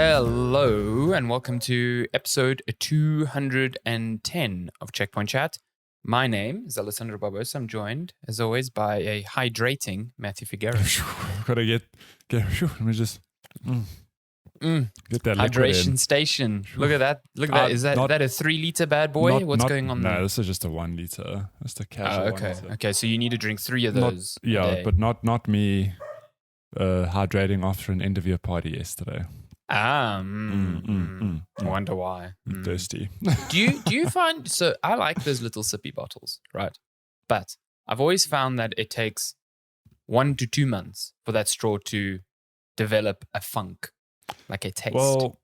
Hello and welcome to episode 210 of Checkpoint Chat. My name is Alessandro Barbosa. I'm joined, as always, by a hydrating Matty Figueroa. Gotta get. Let me just get that hydration station. Look at that. Look at that. Is that a 3-liter bad boy? What's going on there? No, this is just a 1 liter. Just a casual. Okay. 1 liter. Okay. So you need to drink 3 of those. But not me hydrating after an end of year party yesterday. Wonder why. Thirsty. do you find, so I like those little sippy bottles, right? But I've always found that it takes 1 to 2 months for that straw to develop a funk, like a taste. Well,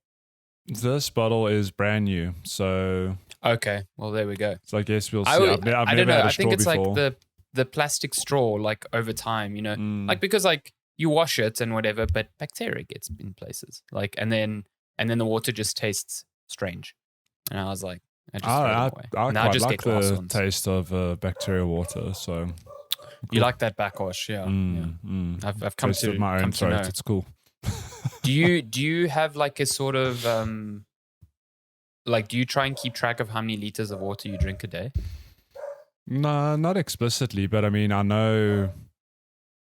this bottle is brand new, so okay. Well, there we go. So I guess we'll see. I I've don't never know. had a I think it's before. like the plastic straw, like over time, like because like you wash it and whatever, but bacteria gets in places, like and then the water just tastes strange, and I was like, I just throw it away. I now quite just like get glass the ones. taste of bacterial water. So You like that backwash, yeah. I've come Tasted to my own come to throat. know. It's cool. Do you have like a sort of like do you try and keep track of how many liters of water you drink a day? No, not explicitly, but I mean, I know.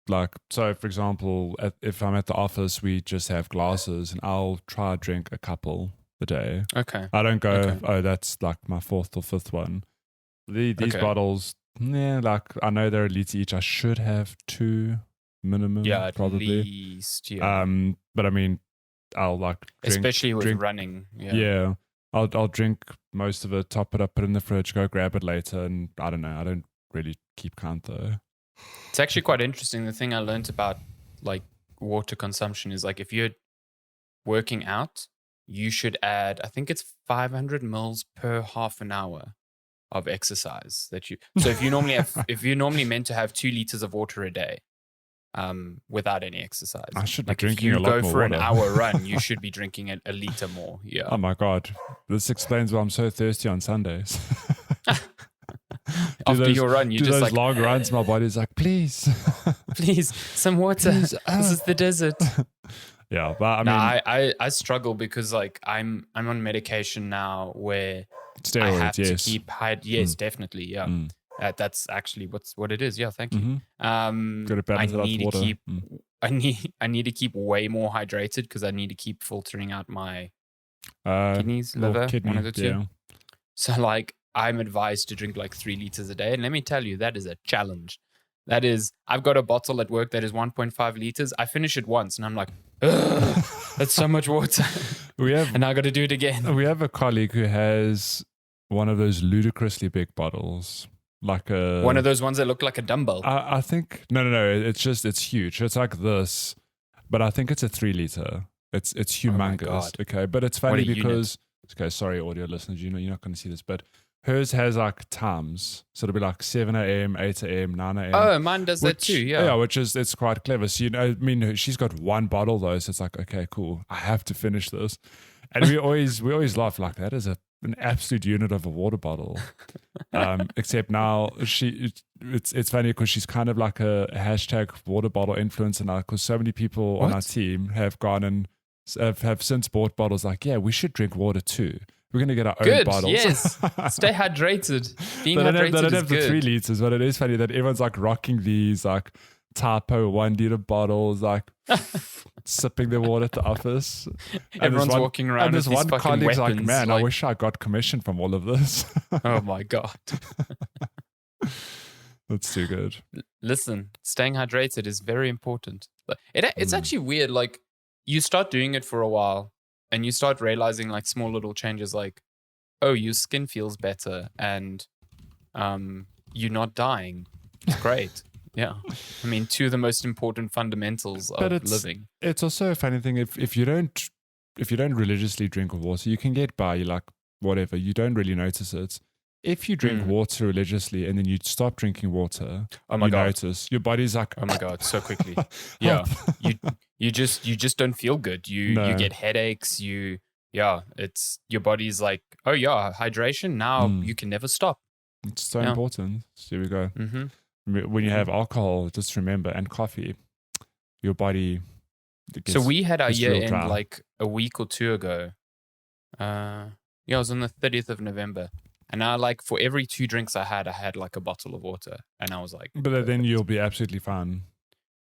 Like, so for example, if I'm at the office, we just have glasses and I'll try to drink a couple a day. Okay. I don't go, oh, that's like my 4th or 5th one. These bottles, like I know they're a liter each. I should have 2 minimum, at probably. least, yeah. But I mean, I'll like drink, especially with running. Yeah. I'll drink most of it, top it up, put it in the fridge, go grab it later, and I don't know. I don't really keep count though. It's actually quite interesting. The thing I learned about like water consumption is like if you're working out, you should add, I think it's 500 mils per half an hour of exercise that you. So if you normally if you're normally meant to have 2 liters of water a day, without any exercise, I should be like drinking if a you lot go more for water. an hour run, you should be drinking a liter more. Yeah. Oh my God. This explains why I'm so thirsty on Sundays. After your run, you do just those like long runs. My body's like, please, please, some water. Please, This is the desert. Yeah, but I mean, I struggle because like I'm on medication now where steroids, I have to yes. keep yes, definitely, yeah. That's actually what it is. Yeah, thank you. Gotta balance it out with water. I need to keep way more hydrated because I need to keep filtering out my kidneys, liver, one of the two. Yeah. So like I'm advised to drink like 3 liters a day. And let me tell you, that is a challenge. That is, I've got a bottle at work that is 1.5 liters. I finish it once and I'm like, ugh, that's so much water. And now I got to do it again. We have a colleague who has one of those ludicrously big bottles. Like one of those ones that look like a dumbbell. I think, no. It's huge. It's like this, but I think it's a 3 liter. It's humongous. Oh my God. Okay. But it's funny because, okay, sorry, audio listeners, you're not going to see this, but hers has like times. So it'll be like 7 a.m., 8 a.m., 9 a.m. Oh, mine does that too, yeah. Yeah, which is, it's quite clever. So, I mean, she's got 1 bottle though. So it's like, okay, cool. I have to finish this. And we always laugh like that is an absolute unit of a water bottle. Except now it's funny because she's kind of like a hashtag water bottle influencer now because so many people on our team have gone and have since bought bottles like, yeah, we should drink water too. We're going to get our own bottles. Yes. Stay hydrated. Being hydrated they don't have good. the 3 liters, but it is funny that everyone's like rocking these like Typo 1 liter bottles, like sipping their water at the office. Everyone's walking around with these fucking colleague's weapons. like, man, I wish I got commission from all of this. Oh my God. That's too good. Listen, staying hydrated is very important. It's actually weird. Like you start doing it for a while and you start realizing like small little changes like, oh, your skin feels better and you're not dying. It's great. Yeah. I mean, 2 of the most important fundamentals of living. It's also a funny thing. If you don't religiously drink water, you can get by. You like whatever. You don't really notice it. If you drink water religiously and then you stop drinking water, oh my God, notice your body's like, oh my God, so quickly. Yeah. You just don't feel good. You get headaches. It's your body's like, oh yeah, hydration. Now you can never stop. It's so important. So here we go. When you have alcohol, just remember, and coffee, your body. So we had our year end like a week or two ago. It was on the 30th of November. And now, like, for every 2 drinks I had like a bottle of water. And I was like... But then you'll be absolutely fine.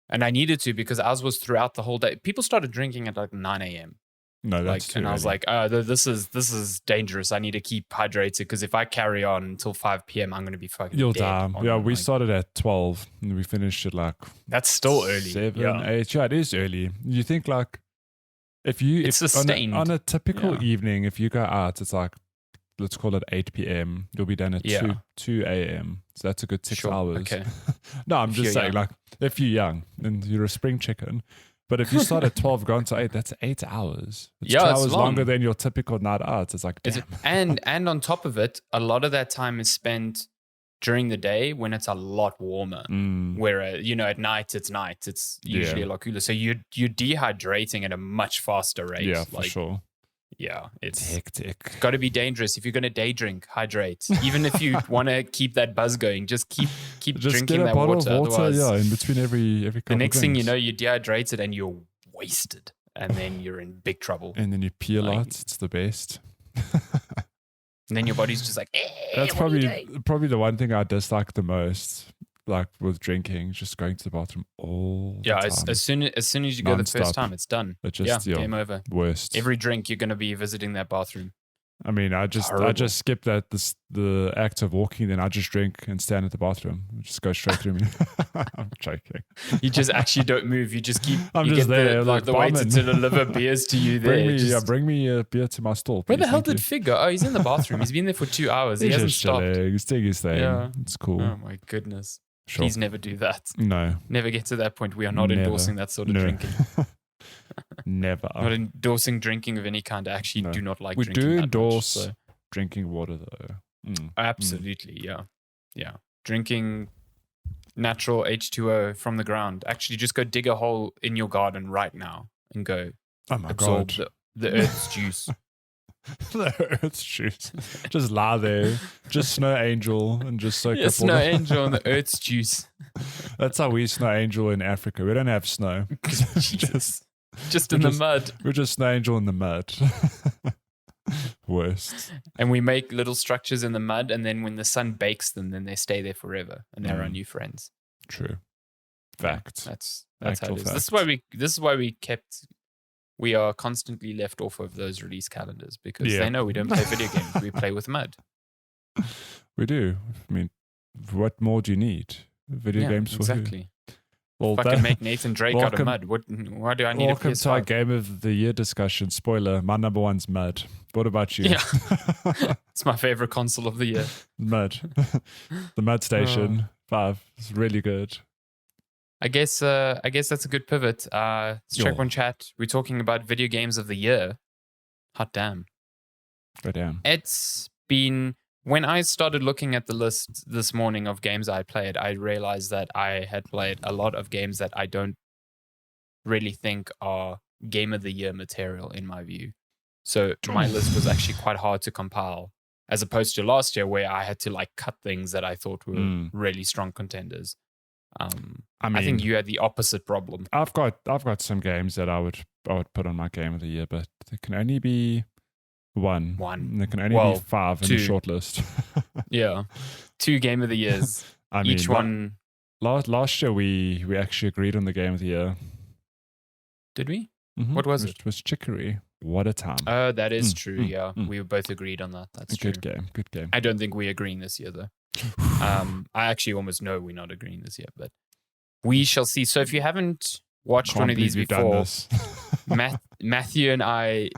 And I needed to, because ours was throughout the whole day. People started drinking at like 9 a.m. No, that's and early. I was like, oh, this is dangerous. I need to keep hydrated, because if I carry on until 5 p.m., I'm going to be fucking You'll dead. die. Yeah, we started at 12 and we finished at like... That's still early. 7, yeah. 8. Yeah, it is early. You think like... It's sustained. On a typical evening, if you go out, it's like, let's call it 8 p.m. You'll be done at 2 a.m. So that's a good 6 hours. Okay. No, I'm just saying, like, if you're young and you're a spring chicken, but if you start at 12, go on to 8, that's 8 hours. It's 2 hours longer than your typical night out. It's like, damn. And on top of it, a lot of that time is spent during the day when it's a lot warmer. Where, at night, it's usually a lot cooler. So you're dehydrating at a much faster rate. Yeah, for sure. Yeah, it's hectic. Got to be dangerous. If you're going to day drink, hydrate. Even if you want to keep that buzz going, just keep drinking that water. Otherwise, in between every couple the next of thing you drinks. know, you're dehydrated and you're wasted, and then you're in big trouble. And then you pee a lot. It's the best. And then your body's just like, that's probably the one thing I dislike the most, like with drinking, just going to the bathroom all the time. As soon as you go the first time, it's done. It just, game over. Worst. Every drink, you're going to be visiting that bathroom. I mean, I just skip the act of walking, then I just drink and stand at the bathroom. It just go straight through me. I'm joking. You just actually don't move. You just keep. I'm you just get there, the, like the waiter to deliver beers to you there. Bring me a beer to my stall. Where the hell did Fig go? Oh, he's in the bathroom. He's been there for 2 hours. He hasn't stopped. He's doing his thing. Yeah. It's cool. Oh my goodness. Sure. Please never do that. No. Never get to that point. We are not endorsing that sort of drinking. Never. Not endorsing drinking of any kind. I actually do not like drinking. We do that endorse much, drinking water though. Absolutely, yeah. Drinking natural H2O from the ground. Actually, just go dig a hole in your garden right now and go absorb the earth's juice. The earth's juice. Just lie there. Just Snow Angel and just soak up Snow Angel and the earth's juice. That's how we Snow Angel in Africa. We don't have snow. just in the mud. We're just Snow Angel in the mud. Worst. And we make little structures in the mud, and then when the sun bakes them, then they stay there forever, and they're our new friends. True. Fact. That's how it is. This is why we are constantly left off of those release calendars, because they know we don't play video games. We play with mud. We do. I mean, what more do you need? Video games for exactly. Well, fucking make Nathan Drake out of mud. Why do I need a PS5? Welcome to our Game of the Year discussion. Spoiler, my number one's Mud. What about you? Yeah. It's my favorite console of the year. Mud. The Mud Station 5 is really good. I guess that's a good pivot. Let's check one chat. We're talking about video games of the year. Hot damn. Go down. It's been... When I started looking at the list this morning of games I played, I realized that I had played a lot of games that I don't really think are Game of the Year material in my view. So my list was actually quite hard to compile, as opposed to last year where I had to like cut things that I thought were really strong contenders. I think you had the opposite problem. I've got some games that I would put on my Game of the Year, but there can only be one. And there can only be 5 in the shortlist. Yeah. 2 Game of the Years. Each one. Last year we actually agreed on the Game of the Year. Did we? Mm-hmm. What was it? It was Chicory. What a time. Oh, that is true. Yeah. We both agreed on that. That's true. Good game. I don't think we're agreeing this year though. I actually almost know we're not agreeing this year, but we shall see. So if you haven't watched one of these before, Matthew and I,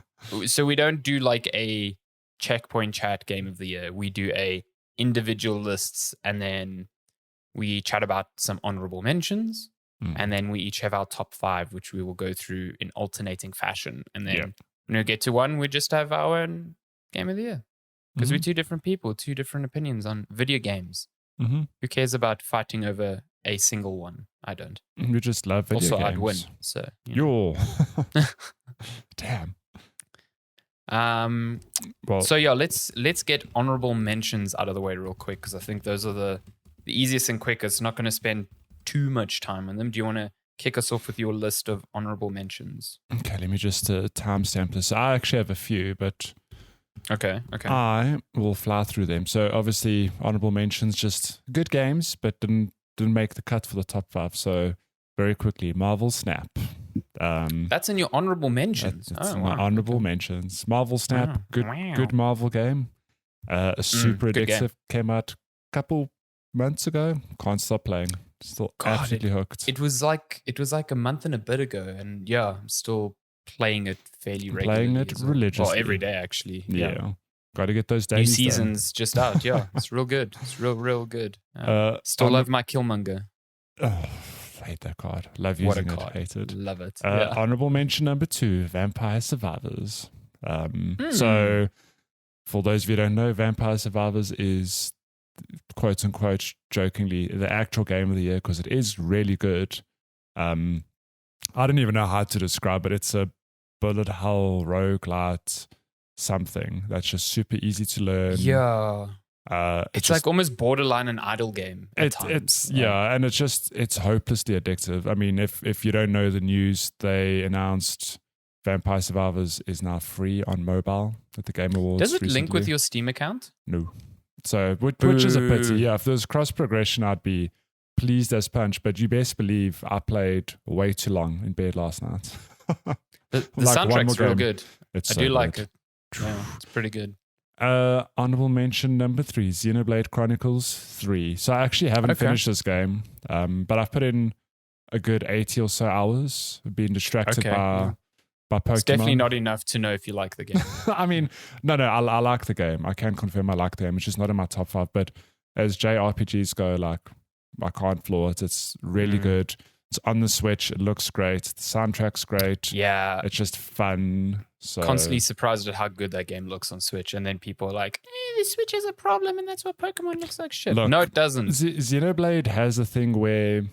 so we don't do like a checkpoint chat Game of the Year. We do a individual lists, and then we chat about some honorable mentions, and then we each have our top 5, which we will go through in alternating fashion. And then when we get to one, we just have our own Game of the Year. Because we're 2 different people, 2 different opinions on video games. Who cares about fighting over a single one? I don't. We just love video games. Also, I'd win. So, damn. So yeah, let's get honorable mentions out of the way real quick, because I think those are the easiest and quickest. Not going to spend too much time on them. Do you want to kick us off with your list of honourable mentions. Okay, let me just timestamp this. I actually have a few, but Okay. I will fly through them. So obviously, honourable mentions, just good games, but didn't make the cut for the top 5. So very quickly, Marvel Snap. That's in your honourable mentions. That's my honourable mentions. Marvel Snap, good Marvel game. Super addictive. Came out a couple months ago. Can't stop playing. Still absolutely hooked. It was like a month and a bit ago, and yeah, I'm still playing it fairly regularly. Playing it religiously. Well, every day actually. Yeah. Got to get those dailies New seasons just out. Yeah, it's real good. It's real good. Still love my Killmonger. Oh, hate that card. Love using it. Hate it. Love it. Honourable mention number 2, Vampire Survivors. So, for those of you who don't know, Vampire Survivors is, quote unquote, jokingly, the actual game of the year because it is really good. I don't even know how to describe it. It's a bullet hell roguelite something that's just super easy to learn. Yeah. It's just, like almost borderline an idle game at times. And it's hopelessly addictive. I mean, if you don't know the news, they announced Vampire Survivors is now free on mobile at the Game Awards. Does it recently. link with your Steam account? No. So, which is a pity. Yeah, if there was cross progression, I'd be pleased as punch. But you best believe I played way too long in bed last night. The soundtrack's real good. I do like it. Yeah, it's pretty good. Honorable mention number 3, Xenoblade Chronicles 3. So I actually haven't finished this game, but I've put in a good 80 or so hours. Being distracted by Pokemon. It's definitely not enough to know if you like the game. I mean, no, I like the game. I can confirm I like the game. It's just not in my top 5. But as JRPGs go, like, I can't flaw it. It's really good. It's on the Switch. It looks great. The soundtrack's great. Yeah. It's just fun. So constantly surprised at how good that game looks on Switch. And then people are like, the Switch has a problem and that's what Pokemon looks like shit. Look, no, it doesn't. Xenoblade has a thing where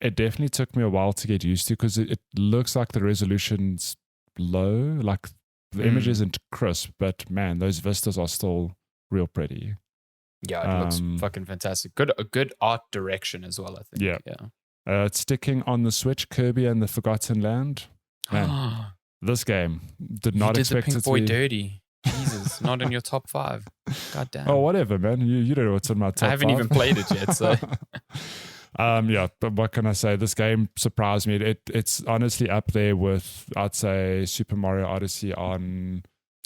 it definitely took me a while to get used to because it looks like the resolution's low. Like the image isn't crisp, but man, those vistas are still real pretty. Yeah, it looks fucking fantastic. A good art direction as well, I think. Yeah. It's sticking on the Switch, Kirby and the Forgotten Land. Man, this game did not expect the Pink it Boy to be dirty. Jesus, not in your top 5. God damn. Oh, whatever, man. You don't know what's in my top 5. I haven't even played it yet, so. Yeah, but what can I say? This game surprised me. It's honestly up there with, I'd say, Super Mario Odyssey on.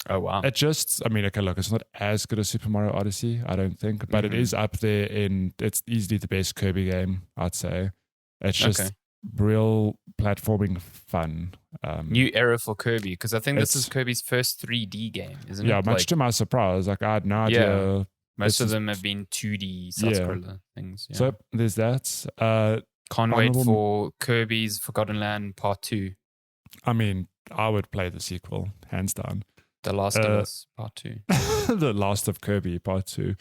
Oh, wow. It just, I mean, okay, look, it's not as good as Super Mario Odyssey, I don't think, but it is up there it's easily the best Kirby game, I'd say. It's just real platforming fun. New era for Kirby, because I think this is Kirby's first 3D game, isn't it? Yeah, much to my surprise. Like, I had no idea. Most of them have been 2D side-scroller things. Yeah. So, there's that. Can't wait for Kirby's Forgotten Land Part 2. I mean, I would play the sequel, hands down. The Last of Us Part 2. The Last of Kirby Part 2.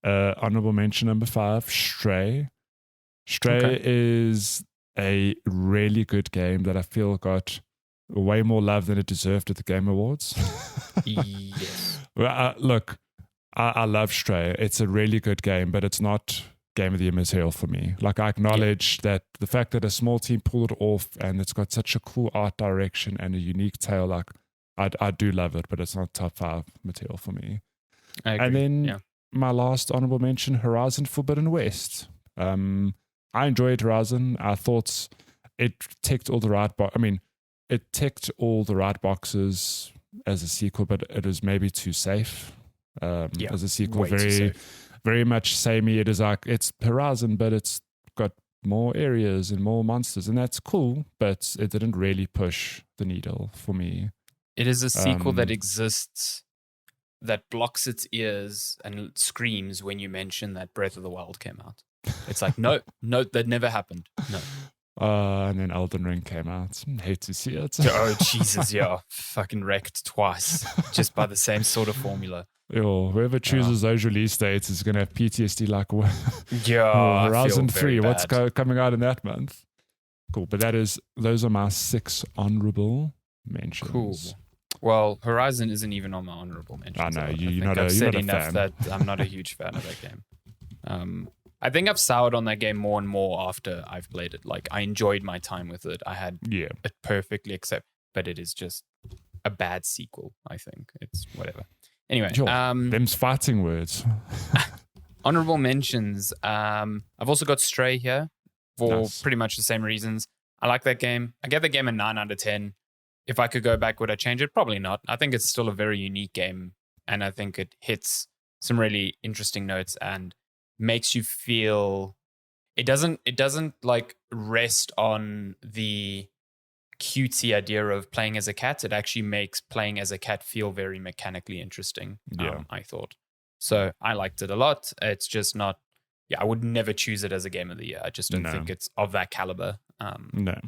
Honorable mention number 5, Stray. Stray is a really good game that I feel got way more love than it deserved at the Game Awards. Yes. Well, look, I love Stray. It's a really good game, but it's not Game of the Year material for me. Like, I acknowledge that the fact that a small team pulled it off and it's got such a cool art direction and a unique tale, like, I do love it, but it's not top 5 material for me. I agree. And then my last honorable mention, Horizon Forbidden West. I enjoyed Horizon. I thought it ticked all the right it ticked all the right boxes as a sequel, but it is maybe too safe. As a sequel, very much samey. It is like, it's Horizon, but it's got more areas and more monsters, and that's cool, but it didn't really push the needle for me. It is a sequel that exists, that blocks its ears and screams when you mention that Breath of the Wild came out. It's like, no, that never happened. No. And then Elden Ring came out. Hate to see it. Oh, Jesus, yeah. Fucking wrecked twice just by the same sort of formula. Yo, whoever chooses those release dates is going to have PTSD like, Horizon 3, what's coming out in that month? Cool, but those are my 6 honorable mentions. Cool. Well, Horizon isn't even on my honorable mentions. I know, I've you're not a fan. that I'm not a huge fan of that game. I think I've soured on that game more and more after I've played it. Like, I enjoyed my time with it. I had it perfectly but it is just a bad sequel, I think. It's whatever. Anyway. Them's fighting words. Honourable mentions. I've also got Stray here for pretty much the same reasons. I like that game. I gave the game a 9 out of 10. If I could go back, would I change it? Probably not. I think it's still a very unique game, and I think it hits some really interesting notes and makes you feel. It doesn't like rest on the cutesy idea of playing as a cat. It actually makes playing as a cat feel very mechanically interesting. I thought. So I liked it a lot. It's just not. Yeah, I would never choose it as a game of the year. I just don't think it's of that caliber. No.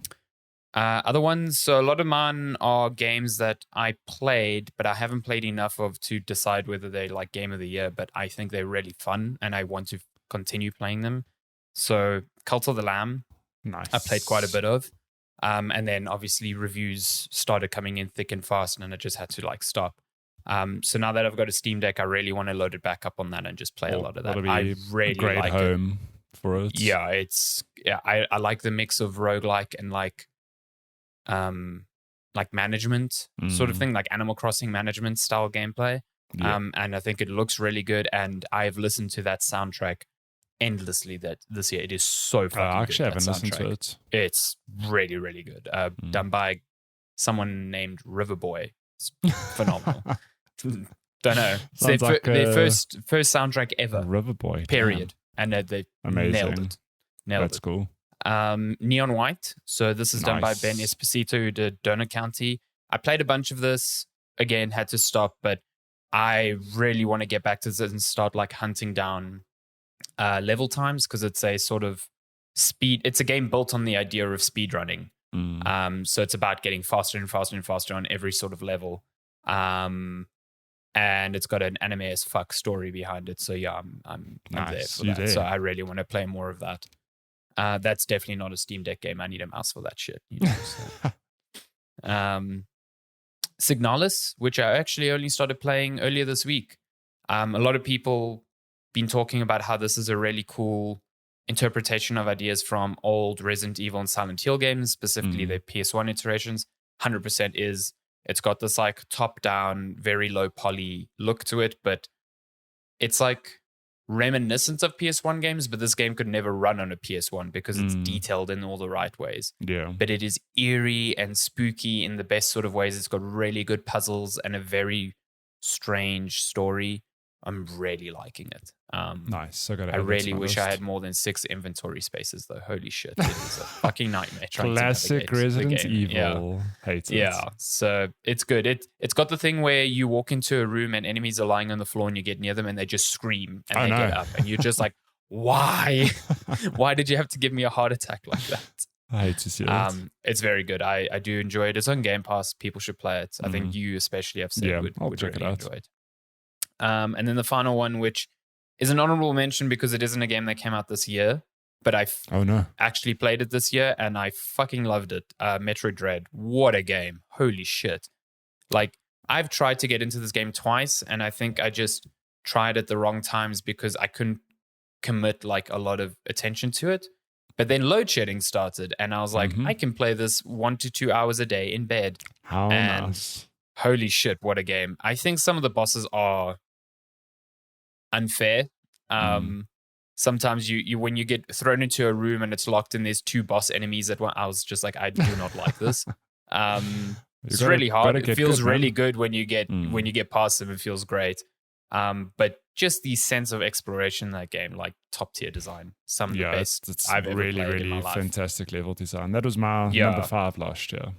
Other ones, so a lot of mine are games that I played, but I haven't played enough of to decide whether they're like game of the year, but I think they're really fun and I want to continue playing them. So Cult of the Lamb, I played quite a bit of. And then obviously reviews started coming in thick and fast and I just had to like stop. So now that I've got a Steam Deck, I really want to load it back up on that and just play a lot of that. I really great like home for it. Yeah, I like the mix of roguelike and like management sort of thing, like Animal Crossing management style gameplay. And I think it looks really good. And I've listened to that soundtrack endlessly this year. It is so fucking good. I actually haven't listened to it. It's really, really good. Done by someone named Riverboy. It's phenomenal. Don't know. It's their first soundtrack ever. Riverboy. Period. And they nailed it. That's cool. Neon White. So this is done by Ben Esposito, who did Donut County. I played a bunch of this. Again, had to stop, but I really want to get back to this and start like hunting down level times because it's a sort of speed. It's a game built on the idea of speed running. So it's about getting faster and faster and faster on every sort of level. And it's got an anime as fuck story behind it. So yeah, I'm there for that. So I really want to play more of that. That's definitely not a Steam Deck game. I need a mouse for that shit. You know, so. Signalis, which I actually only started playing earlier this week. A lot of people been talking about how this is a really cool interpretation of ideas from old Resident Evil and Silent Hill games, specifically their PS1 iterations. 100% is. It's got this like top-down, very low poly look to it, but it's like reminiscent of PS1 games, but this game could never run on a PS1 because it's detailed in all the right ways. Yeah. But it is eerie and spooky in the best sort of ways. It's got really good puzzles and a very strange story. I'm really liking it. Nice. I really wish I had more than 6 inventory spaces, though. Holy shit. It is a fucking nightmare. Classic Resident Evil. Yeah. Hate it. Yeah. So it's good. It's got the thing where you walk into a room and enemies are lying on the floor and you get near them and they just scream and they get up. And you're just like, why? Why did you have to give me a heart attack like that? I hate to see it. It's very good. I do enjoy it. It's on Game Pass. People should play it. I think you especially have said would check really it out. enjoy it. And then the final one, which is an honorable mention because it isn't a game that came out this year, but I actually played it this year and I fucking loved it. Metroid Dread. What a game. Holy shit. Like, I've tried to get into this game twice and I think I just tried at the wrong times because I couldn't commit like a lot of attention to it. But then load shedding started and I was like, I can play this 1 to 2 hours a day in bed. How nice. Holy shit, what a game. I think some of the bosses are unfair. Sometimes you when you get thrown into a room and it's locked and there's 2 boss enemies at one, I was just like, I do not like this. It's really hard. It feels really good when you get past them. It feels great. But just the sense of exploration in that game, like top tier design, some of the best I've ever played in my life. Fantastic level design. That was my number 5 last year.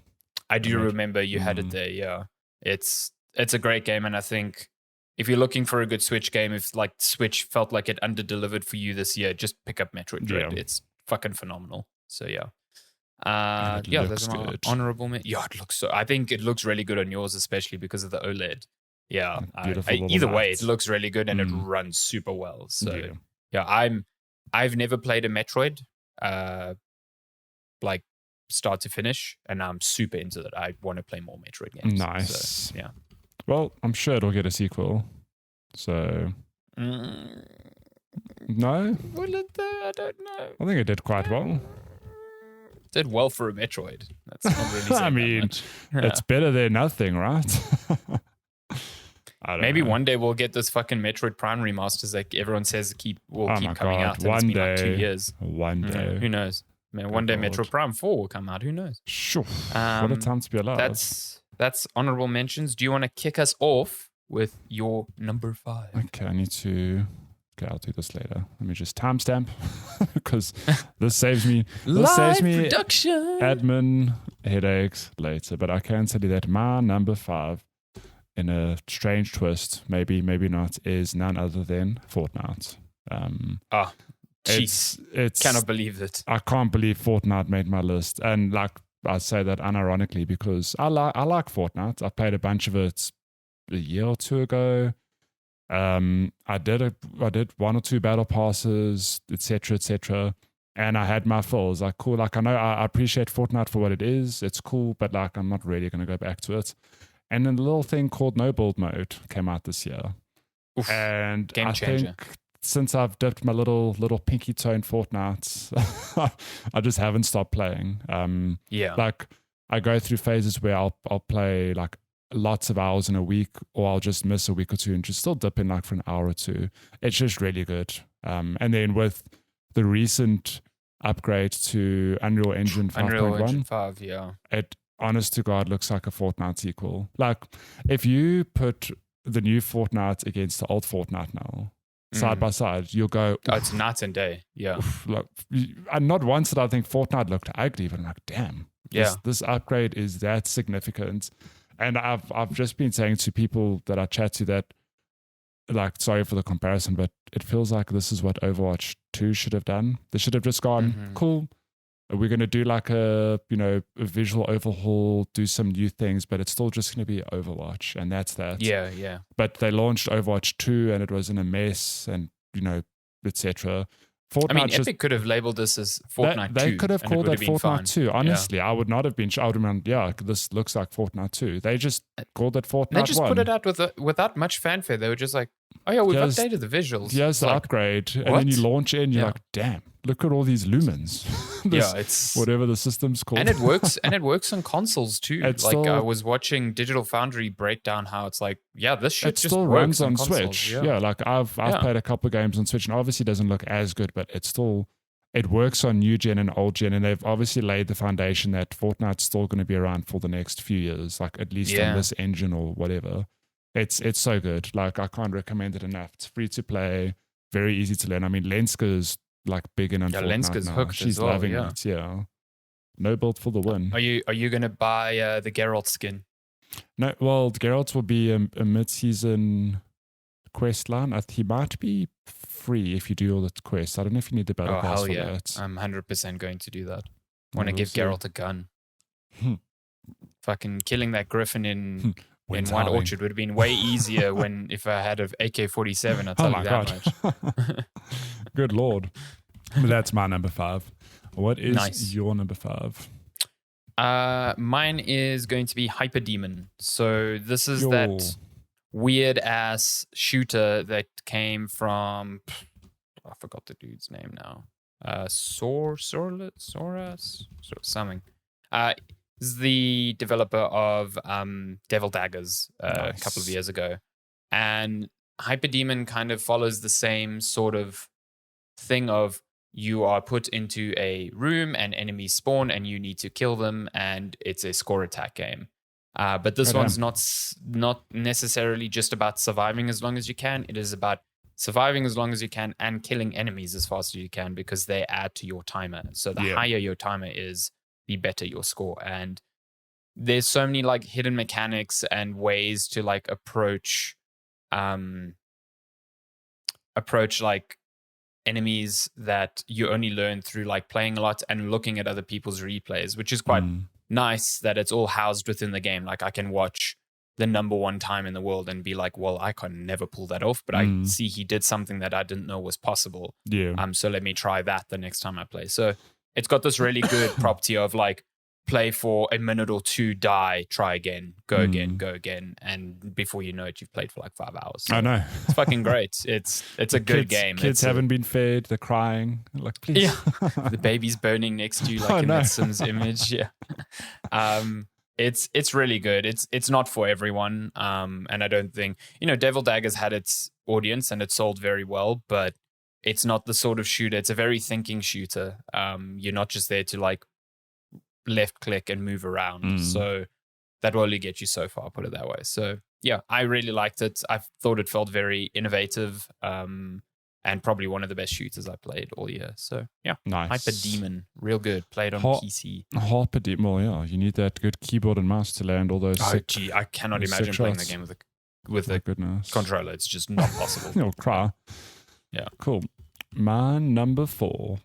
I do remember you had it there. Yeah, it's a great game, and I think if you're looking for a good Switch game, if like Switch felt like it under-delivered for you this year, just pick up Metroid Dread. Yeah. It's fucking phenomenal. So yeah. That's my honorable. It looks so. I think it looks really good on yours, especially because of the OLED. Yeah. Either way, it looks really good and it runs super well. So I've never played a Metroid, like start to finish, and I'm super into that. I want to play more Metroid games. Nice. So, yeah. Well, I'm sure it'll get a sequel. So No? Will it though? I don't know. I think it did quite well. Did well for a Metroid. That's not really saying I mean, that much. it's better than nothing, right? I don't Maybe know. one day we'll get this fucking Metroid Prime remasters like everyone says will Oh keep my coming God. out. And One it's been day. like 2 years. One day. Who knows? Man, one day God. Metroid Prime 4 will come out. Who knows? Sure. What a time to be alive. That's honorable mentions. Do you want to kick us off with your number 5? Okay, I need to... Okay, I'll do this later. Let me just timestamp because this saves me... production. Admin headaches later. But I can tell you that my number 5, in a strange twist, maybe not, is none other than Fortnite. Jeez. It's Cannot believe it. I can't believe Fortnite made my list. And like I say that unironically because I like Fortnite. I played a bunch of it a year or two ago. I did 1 or 2 battle passes, etc., and I had my fills. Like, cool. Like, I know I appreciate Fortnite for what it is. It's cool, but like, I'm not really going to go back to it. And then the little thing called no build mode came out this year. Oof, and game I changer. think since I've dipped my little pinky toe in Fortnite, I just haven't stopped playing. Like, I go through phases where I'll play like lots of hours in a week, or I'll just miss a week or two and just still dip in like for an hour or two. It's just really good. And then with the recent upgrade to Unreal Engine 5.1, Unreal Engine 5, yeah. it honest to God looks like a Fortnite sequel. Like if you put the new Fortnite against the old Fortnite now, side by side, you'll go, oh, it's night and day. Yeah. Look, and not once did I think Fortnite looked ugly, but I'm like, damn, this upgrade is that significant. And I've just been saying to people that I chat to that, like, sorry for the comparison, but it feels like this is what Overwatch 2 should have done. They should have just gone, cool, we're going to do like a visual overhaul, do some new things, but it's still just going to be Overwatch, and that's that. Yeah. But they launched Overwatch 2 and it was in a mess, and etc. I mean, Epic could have labeled this as Fortnite 2. They could have called it Fortnite fine. 2. Honestly, I would not have been. I would have been, this looks like Fortnite 2. They just called it Fortnite 1. They just put it out without much fanfare. They were just like, oh yeah, we've updated the visuals. Here's the upgrade. And then you launch it and you're like, damn, look at all these lumens. It's whatever the system's called. And it works on consoles too. It's like still, I was watching Digital Foundry break down how it's like, this shit it just still works runs on consoles. Switch. Yeah, like I've played a couple of games on Switch, and obviously it doesn't look as good, but it works on new gen and old gen, and they've obviously laid the foundation that Fortnite's still going to be around for the next few years, like at least on this engine or whatever. It's so good. Like I can't recommend it enough. It's free to play, very easy to learn. I mean, Lenska's like big in on Fortnite Lenska's now. hooked She's as well, loving it. Yeah, no build for the win. Are you going to buy the Geralt skin? No, well, Geralt will be a mid-season quest line. He might be free if you do all the quests. I don't know if you need the battle pass for that. I'm 100% going to do that. I want to give Geralt a gun. Fucking killing that griffin in White Orchard would have been way easier if I had an AK-47. I'll tell you that much. Good Lord. But that's my number 5. What is your number 5? Mine is going to be Hyperdemon. So this is that weird ass shooter that came from, I forgot the dude's name now. Something. Is the developer of Devil Daggers a couple of years ago, and Hyperdemon kind of follows the same sort of thing of you are put into a room and enemies spawn and you need to kill them, and it's a score attack game. But this one's not necessarily just about surviving as long as you can. It is about surviving as long as you can and killing enemies as fast as you can, because they add to your timer. So the higher your timer is, the better your score. And there's so many like hidden mechanics and ways to like approach like enemies that you only learn through like playing a lot and looking at other people's replays, which is quite nice that it's all housed within the game. Like I can watch the number 1 time in the world and be like, well, I can never pull that off, but I see he did something that I didn't know was possible. So let me try that the next time I play. So it's got this really good property of like, play for a minute or two, die, try again, go again, and before you know it, you've played for like 5 hours. So I know. it's fucking great. It's a good game. Kids haven't been fed. They're crying. Like, please. Yeah, the baby's burning next to you, like in that Sims image. Yeah, it's really good. It's not for everyone, and I don't think Devil Dagger's had its audience and it sold very well, but it's not the sort of shooter. It's a very thinking shooter. You're not just there to like left click and move around. So that will only get you so far, put it that way. So yeah, I really liked it. I thought it felt very innovative, and probably one of the best shooters I played all year. So yeah, nice. Hyper Demon, real good. Played on PC. Hyper Demon, well, yeah, you need that good keyboard and mouse to land all those. I cannot imagine playing the game with a controller. It's just not possible. You'll cry. Yeah, cool. My number 4.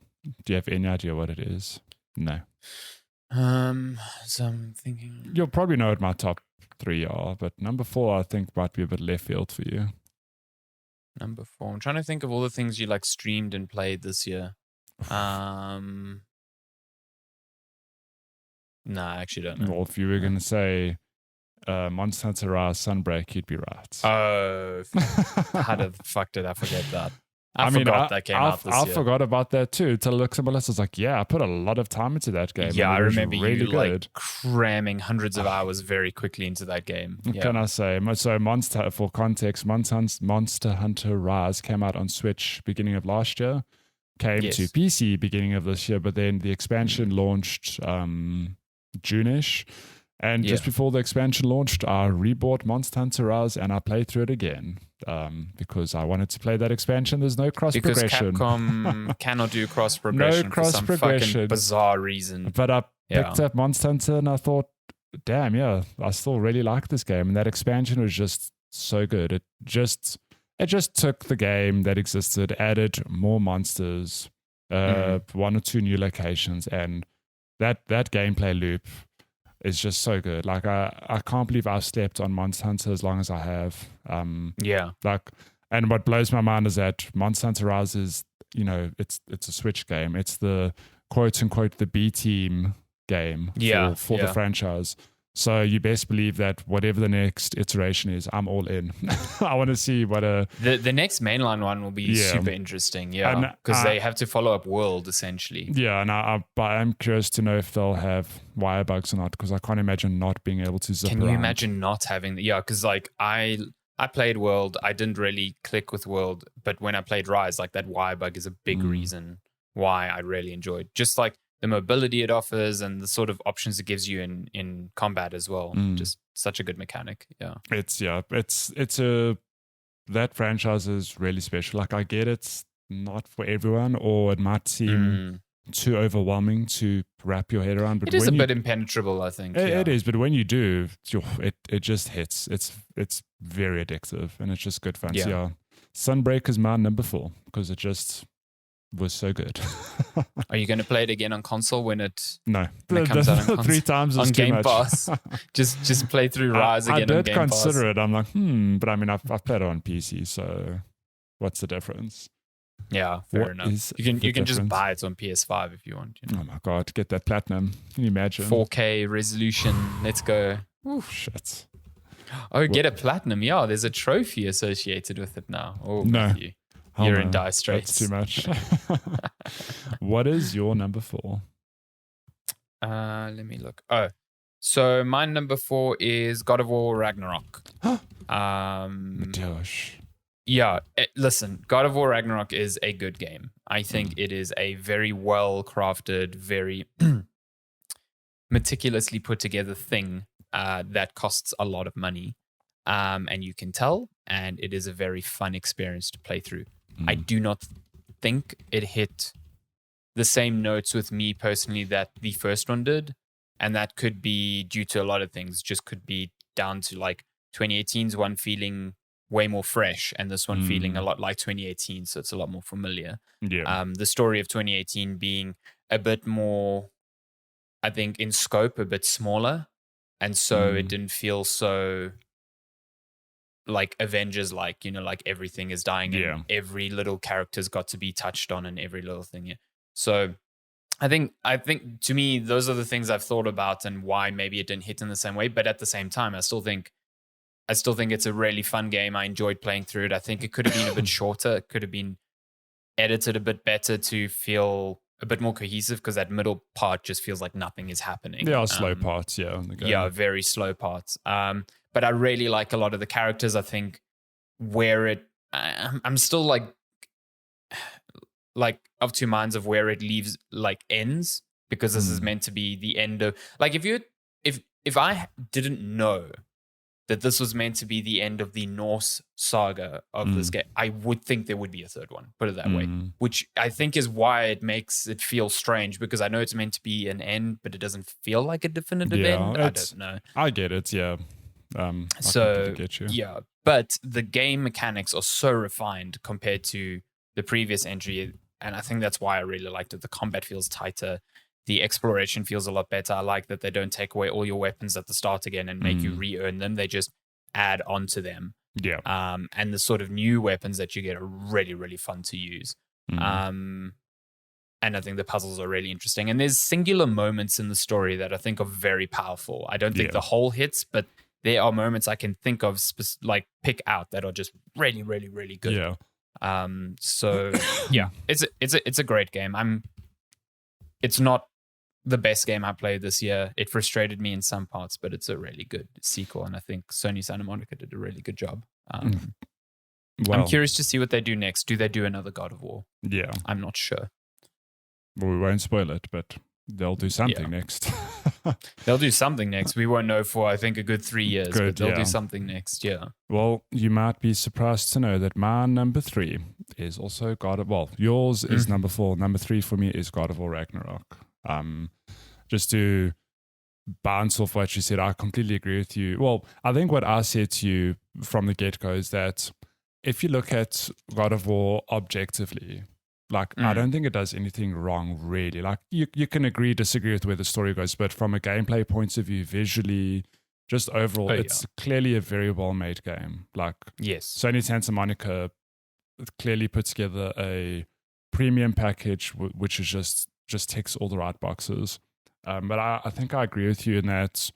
Do you have any idea what it is? No. So I'm thinking you'll probably know what my top 3 are, but number 4 I think might be a bit left field for you. Number 4. I'm trying to think of all the things you like streamed and played this year. No, I actually don't know. Well, if you were going to say Monster Hunter Rise Sunbreak, you'd be right. Oh, how the fuck did I forget that? I forgot that came out this year. I forgot about that too. Till I looked at my list, I was like, yeah, I put a lot of time into that game. Yeah, I remember really you good. like cramming hundreds of hours very quickly into that game. What can I say? So for context, Monster Hunter Rise came out on Switch beginning of last year, came to PC beginning of this year, but then the expansion launched June-ish. And just before the expansion launched, I rebought Monster Hunter Rise and I played through it again because I wanted to play that expansion. There's no cross-progression. Because Capcom cannot do cross-progression no cross-progression. for some fucking bizarre reason. But I picked up Monster Hunter and I thought, damn, yeah, I still really like this game. And that expansion was just so good. It just took the game that existed, added more monsters, 1 or 2 new locations, and that gameplay loop is just so good. Like I can't believe I've slept on Monster Hunter as long as I have. And what blows my mind is that Monster Hunter Rise is, it's a Switch game. It's the quote unquote the B team game for the franchise. So you best believe that whatever the next iteration is, I'm all in. I want to see what the next mainline one will be super interesting. Yeah, because they have to follow up World essentially. Yeah, and I'm curious to know if they'll have wire bugs or not, because I can't imagine not being able to zip around. Can you imagine not having? Yeah, because like I played World. I didn't really click with World, but when I played Rise, like that wire bug is a big reason why I really enjoyed. Just like the mobility it offers and the sort of options it gives you in combat as well. Just such a good mechanic. Yeah. That franchise is really special. Like I get it's not for everyone, or it might seem too overwhelming to wrap your head around. But it is a bit impenetrable, I think. It is, but when you do, it just hits. It's very addictive and it's just good fun. Yeah. So yeah, Sunbreak is my number 4 because it just was so good. Are you going to play it again on console when it comes out on console? 3 times is on too Game much. Pass? just play through Rise again on Game Pass. I did consider it. I'm like, but I mean, I've played it on PC, so what's the difference? Yeah, fair enough. You can just buy it on PS5 if you want. Oh my God, get that platinum. Can you imagine? 4K resolution. Let's go. Oof, shit. Oh, get a platinum. Yeah, there's a trophy associated with it now. Oh, no. Matthew. You're in dire straits. That's too much. What is your number 4? Let me look. Oh, so my number 4 is God of War Ragnarok. Gosh. Yeah, listen, God of War Ragnarok is a good game. I think it is a very well crafted, very meticulously put together thing that costs a lot of money. And you can tell, and it is a very fun experience to play through. I do not think it hit the same notes with me personally that the first one did. And that could be due to a lot of things. Just could be down to like 2018's one feeling way more fresh and this one feeling a lot like 2018. So it's a lot more familiar. Yeah. The story of 2018 being a bit more, I think, in scope, a bit smaller. And so it didn't feel so like Avengers, like, like everything is dying and every little character's got to be touched on and every little thing. Yeah. So I think to me, those are the things I've thought about and why maybe it didn't hit in the same way. But at the same time, I still think it's a really fun game. I enjoyed playing through it. I think it could have been a bit shorter. It could have been edited a bit better to feel a bit more cohesive, because that middle part just feels like nothing is happening. There are slow parts, in the game. Yeah, very slow parts. But I really like a lot of the characters. I think where I'm still like of two minds of where it ends, because this is meant to be the end of, like, if I didn't know that this was meant to be the end of the Norse saga of this game, I would think there would be a third one, put it that way, which I think is why it makes it feel strange, because I know it's meant to be an end, but it doesn't feel like a definitive end. I don't know. I get it, yeah. So, get you. Yeah, but the game mechanics are so refined compared to the previous entry, and I think that's why I really liked it. The combat feels tighter. The exploration feels a lot better. I like that they don't take away all your weapons at the start again and make you re-earn them. They just add onto them. Yeah. And the sort of new weapons that you get are really, really fun to use. And I think the puzzles are really interesting. And there's singular moments in the story that I think are very powerful. I don't think the whole hits, but there are moments I can think of, pick out, that are just really, really, really good. Yeah. So yeah, it's a great game. It's not the best game I played this year. It frustrated me in some parts, but it's a really good sequel, and I think Sony Santa Monica did a really good job. I'm curious to see what they do next. Do they do another God of War? Yeah. I'm not sure. Well, we won't spoil it, but they'll do something next. They'll do something next. We won't know for, I think, a good 3 years, but they'll do something next, yeah. Well, you might be surprised to know that my number 3 is also God of War. Well, yours is number 4. Number 3 for me is God of War Ragnarok. Just to bounce off what you said, I completely agree with you. Well, I think what I said to you from the get-go is that if you look at God of War objectively, I don't think it does anything wrong, really. Like, you can agree, disagree with where the story goes, but from a gameplay point of view, visually, just overall, it's clearly a very well-made game. Like, yes, Sony Santa Monica clearly put together a premium package, which is just ticks all the right boxes. But I think I agree with you in that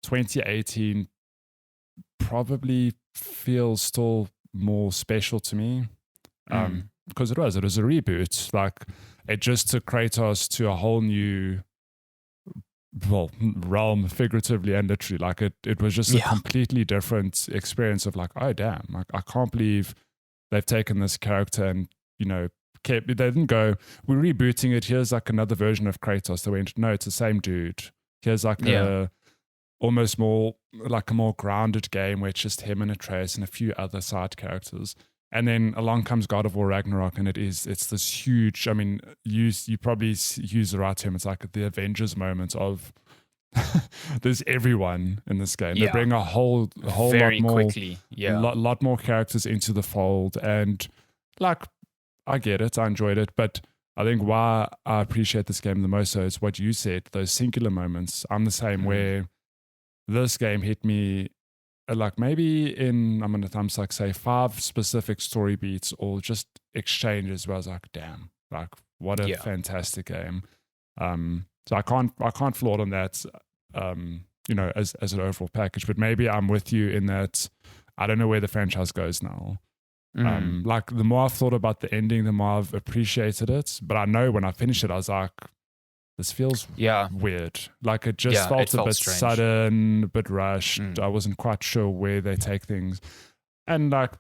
2018 probably feels still more special to me. Because it was a reboot. Like, it just took Kratos to a whole new realm, figuratively and literally. Like, it was just a completely different experience of like, oh damn, like, I can't believe they've taken this character and, they didn't go, we're rebooting it, here's like another version of Kratos. They went, no, it's the same dude. Here's like almost more like a more grounded game where it's just him and Atreus and a few other side characters. And then along comes God of War Ragnarok, and it's this huge, I mean, you probably use the right term, it's like the Avengers moment of there's everyone in this game. They bring a whole very lot more, quickly, lot more characters into the fold, and like, I get it, I enjoyed it, but I think why I appreciate this game the most so is what you said, those singular moments. I'm the same, where this game hit me like maybe in, I'm going to like say 5 specific story beats or just exchanges where I was like, damn, like, what a fantastic game. So I can't flaw on that, as an overall package, but maybe I'm with you in that I don't know where the franchise goes now. Like, the more I've thought about the ending, the more I've appreciated it, but I know when I finished it, I was like, this feels weird. Like, it just felt a bit strange. sudden, a bit rushed. I wasn't quite sure where they take things. And like,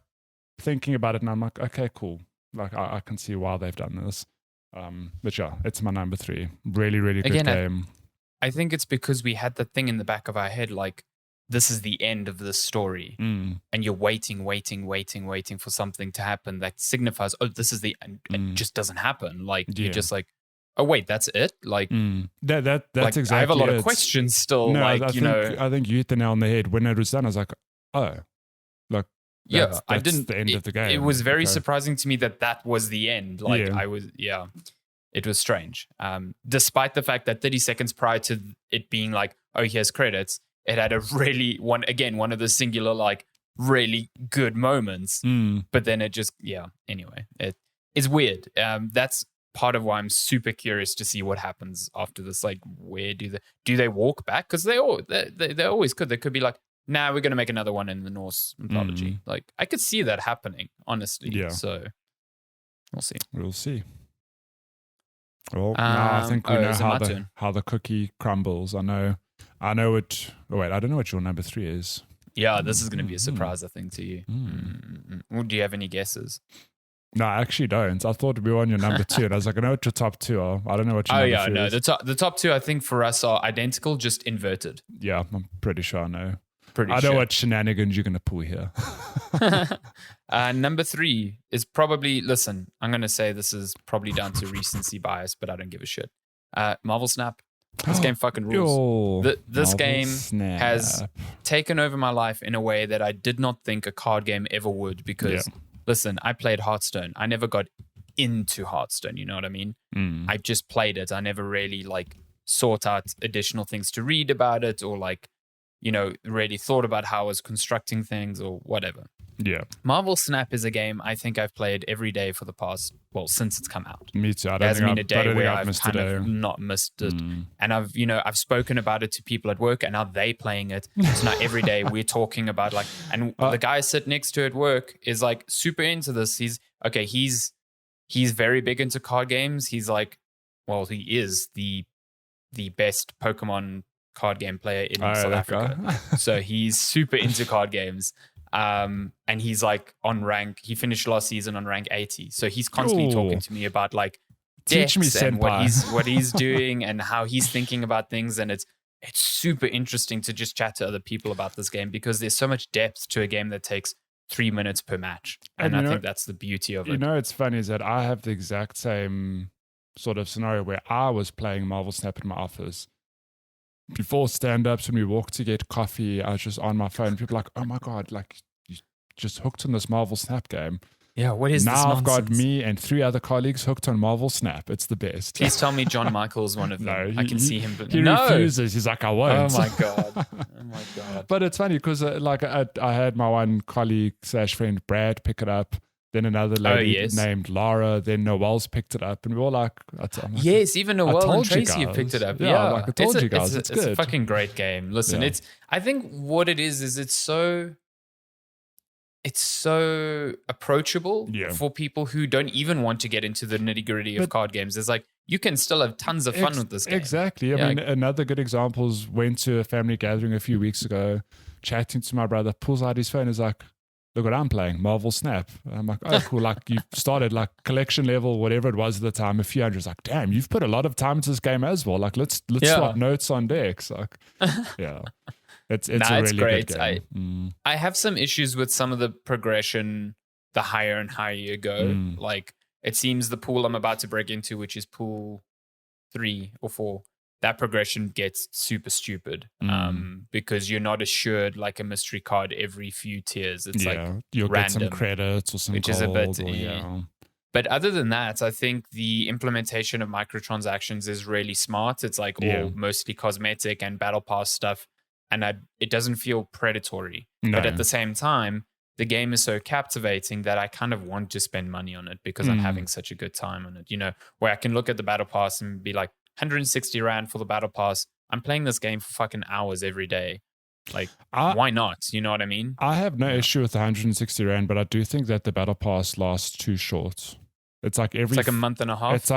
thinking about it, and I'm like, okay, cool. Like, I can see why they've done this. But yeah, it's my number 3. Really, really good game. I think it's because we had the thing in the back of our head, like, this is the end of the story. And you're waiting for something to happen that signifies, oh, this is the end. It just doesn't happen. Like, you're just like, oh wait, that's it? Like, that's like, exactly. I have a lot of questions still. No, like, I think you hit the nail on the head. When it was done, I was like, oh, like, that's I didn't. The end of the game. It was very surprising to me that was the end. Like, it was strange. Despite the fact that 30 seconds prior to it being like, oh, here's credits, it had a really one of the singular, like, really good moments. But then it just, anyway, it's weird. That's part of why I'm super curious to see what happens after this. Like, where do they walk back? Because they always could. They could be like, nah, we're going to make another one in the Norse mythology. Like, I could see that happening, honestly. Yeah. So we'll see. We'll see. Well, now I think we know how the cookie crumbles. I know it. Oh wait, I don't know what your number 3 is. Yeah, this is going to be a surprise, I think, to you. Well, do you have any guesses? No, I actually don't. I thought we were on your number 2, and I was like, I know what your top 2 are. I don't know what your number 3 is. The top 2, I think, for us are identical, just inverted. Yeah, I'm pretty sure I know. I know what shenanigans you're going to pull here. Number 3 is probably, listen, I'm going to say this is probably down to recency bias, but I don't give a shit. Marvel Snap. This game fucking rules. This game has taken over my life in a way that I did not think a card game ever would, because, listen, I played Hearthstone. I never got into Hearthstone, you know what I mean? I just played it. I never really, like, sought out additional things to read about it, or, like, you know, really thought about how I was constructing things or whatever. Yeah. Marvel Snap is a game I think I've played every day for the past, since it's come out. Me too. There hasn't been a day where I've kind of not missed it. And I've spoken about it to people at work, and now they playing it. So now every day we're talking about, like, and the guy I sit next to at work is like super into this. He's very big into card games. He's like, he is the best Pokemon card game player in South Africa. So he's super into card games. And he's like on rank. He finished last season on rank 80. So he's constantly talking to me about, like, teach me, and what he's doing and how he's thinking about things. And it's super interesting to just chat to other people about this game, because there's so much depth to a game that takes 3 minutes per match. And I think that's the beauty of it. You know, it's funny is that I have the exact same sort of scenario where I was playing Marvel Snap in my office. Before stand-ups, when we walked to get coffee, I was just on my phone. People were like, oh my God, like, you just hooked on this Marvel Snap game. Yeah, what is this nonsense? Now I've got nonsense? me and 3 other colleagues hooked on Marvel Snap. It's the best. Please tell me John Michael's one of them. No, I can see him. He refuses. He's like, I won't. Oh my God. But it's funny because I had my one colleague / friend Brad pick it up. Then another lady named Lara. Then Noel's picked it up. And we were all like, yes, even Noel and Tracy have picked it up. Yeah, like I told you guys. It's good. It's a fucking great game. Listen, I think what it is it's so approachable for people who don't even want to get into the nitty-gritty of card games. It's like, you can still have tons of fun with this game. Exactly. I mean, another good example is went to a family gathering a few weeks ago, chatting to my brother, pulls out his phone, is like, look what I'm playing, Marvel Snap. And I'm like, oh, cool. Like, you started like collection level, whatever it was at the time, a few hundred. It's like, damn, you've put a lot of time into this game as well. Like, let's swap notes on decks. Like, yeah. It's a really great. Good game. I have some issues with some of the progression the higher and higher you go. Like, it seems the pool I'm about to break into, which is pool 3 or 4, that progression gets super stupid because you're not assured like a mystery card every few tiers. It's like you'll random, get some credits or some which gold, is a bit. or, But other than that, I think the implementation of microtransactions is really smart. It's like all mostly cosmetic and battle pass stuff, and it doesn't feel predatory. No. But at the same time, the game is so captivating that I kind of want to spend money on it because I'm having such a good time on it. You know, where I can look at the battle pass and be like, 160 Rand for the battle pass. I'm playing this game for fucking hours every day. Like, why not? You know what I mean? I have no issue with the 160 Rand, but I do think that the battle pass lasts too short. It's like it's like a month and a half. It's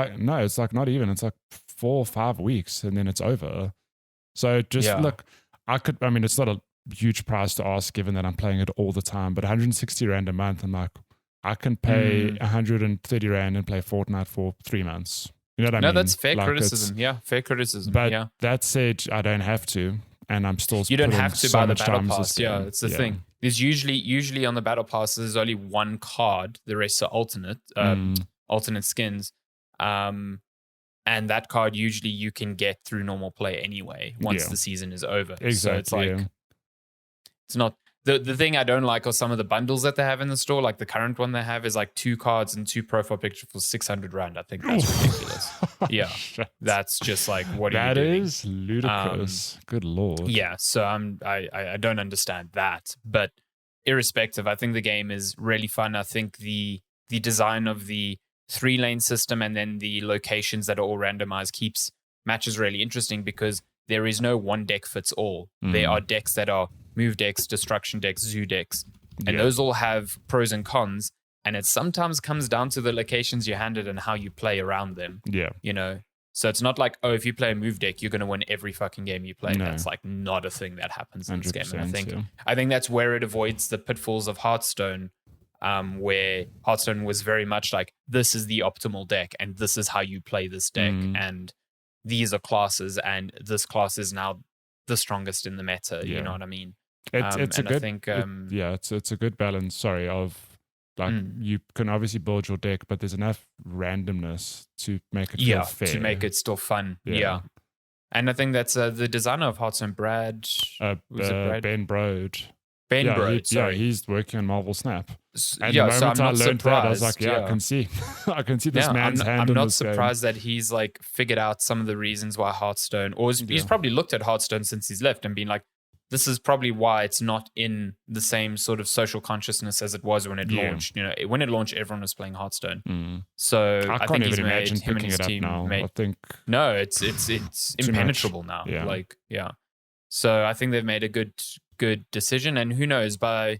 like not even. It's like 4 or 5 weeks, and then it's over. So look, I mean, it's not a huge price to ask given that I'm playing it all the time, but 160 Rand a month, I'm like, I can pay 130 Rand and play Fortnite for 3 months. You know what I mean? No, that's fair criticism. Yeah, fair criticism. But that said, I don't have to, and I'm still. You don't have to buy the battle pass. Yeah, it's the thing. There's usually on the battle pass, there's only one card. The rest are alternate skins, and that card usually you can get through normal play anyway once the season is over. Exactly. So it's like it's not. The thing I don't like are some of the bundles that they have in the store. Like the current one they have is like 2 cards and 2 profile pictures for 600 Rand. I think that's ridiculous. Yeah. That's just like, what are you doing? That is ludicrous. Good Lord. Yeah. So I don't understand that. But irrespective, I think the game is really fun. I think the design of the 3-lane system and then the locations that are all randomized keeps matches really interesting because there is no one deck fits all. There are decks that are move decks, destruction decks, zoo decks, and those all have pros and cons. And it sometimes comes down to the locations you're handed and how you play around them. Yeah. You know? So it's not like, oh, if you play a move deck, you're going to win every fucking game you play. No. That's like not a thing that happens in this game. And I think that's where it avoids the pitfalls of Hearthstone, where Hearthstone was very much like, this is the optimal deck and this is how you play this deck. And these are classes and this class is now the strongest in the meta. You know what I mean? It's a good balance. Sorry, of like you can obviously build your deck, but there's enough randomness to make it feel fair. To make it still fun. Yeah. And I think that's the designer of Hearthstone, Brad. Ben Brode. Ben Brode, sorry. He's working on Marvel Snap. So And the moment I learned that, I was like, I can see this man's hand I'm in not this surprised game. that he's like figured out some of the reasons why Hearthstone, or he's probably looked at Hearthstone since he's left and been like, this is probably why it's not in the same sort of social consciousness as it was when it launched. You know, when it launched, everyone was playing Hearthstone. So I think he's made him and his team I think no, it's impenetrable now. So I think they've made a good decision, and who knows, by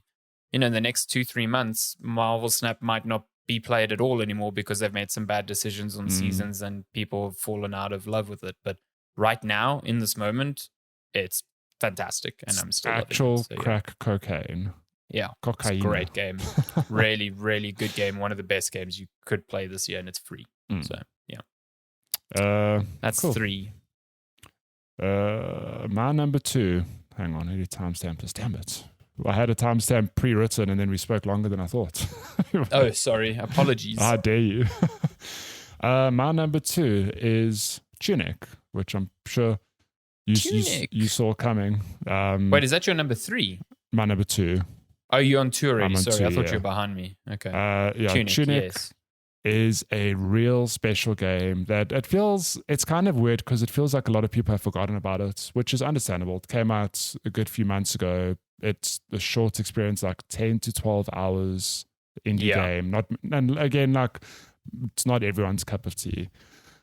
the next 2-3 months, Marvel Snap might not be played at all anymore because they've made some bad decisions on seasons and people have fallen out of love with it. But right now, in this moment, it's fantastic, and I'm still actual crack cocaine. Yeah, cocaine. It's a great game. Really, really good game. One of the best games you could play this year, and it's free. So that's cool. 3. My number 2. Hang on, I need to timestamp this. Damn it! I had a timestamp pre-written, and then we spoke longer than I thought. Oh, sorry. Apologies. How dare you? My number 2 is Tunic, which I'm sure you saw coming. Wait, is that your number 3? My number 2. Oh, you're on 2 already. I'm on Sorry, 2, I thought you were behind me. Okay. Tunic is a real special game that it's kind of weird because it feels like a lot of people have forgotten about it, which is understandable. It came out a good few months ago. It's a short experience, like 10 to 12 hours indie game. And again, like, it's not everyone's cup of tea.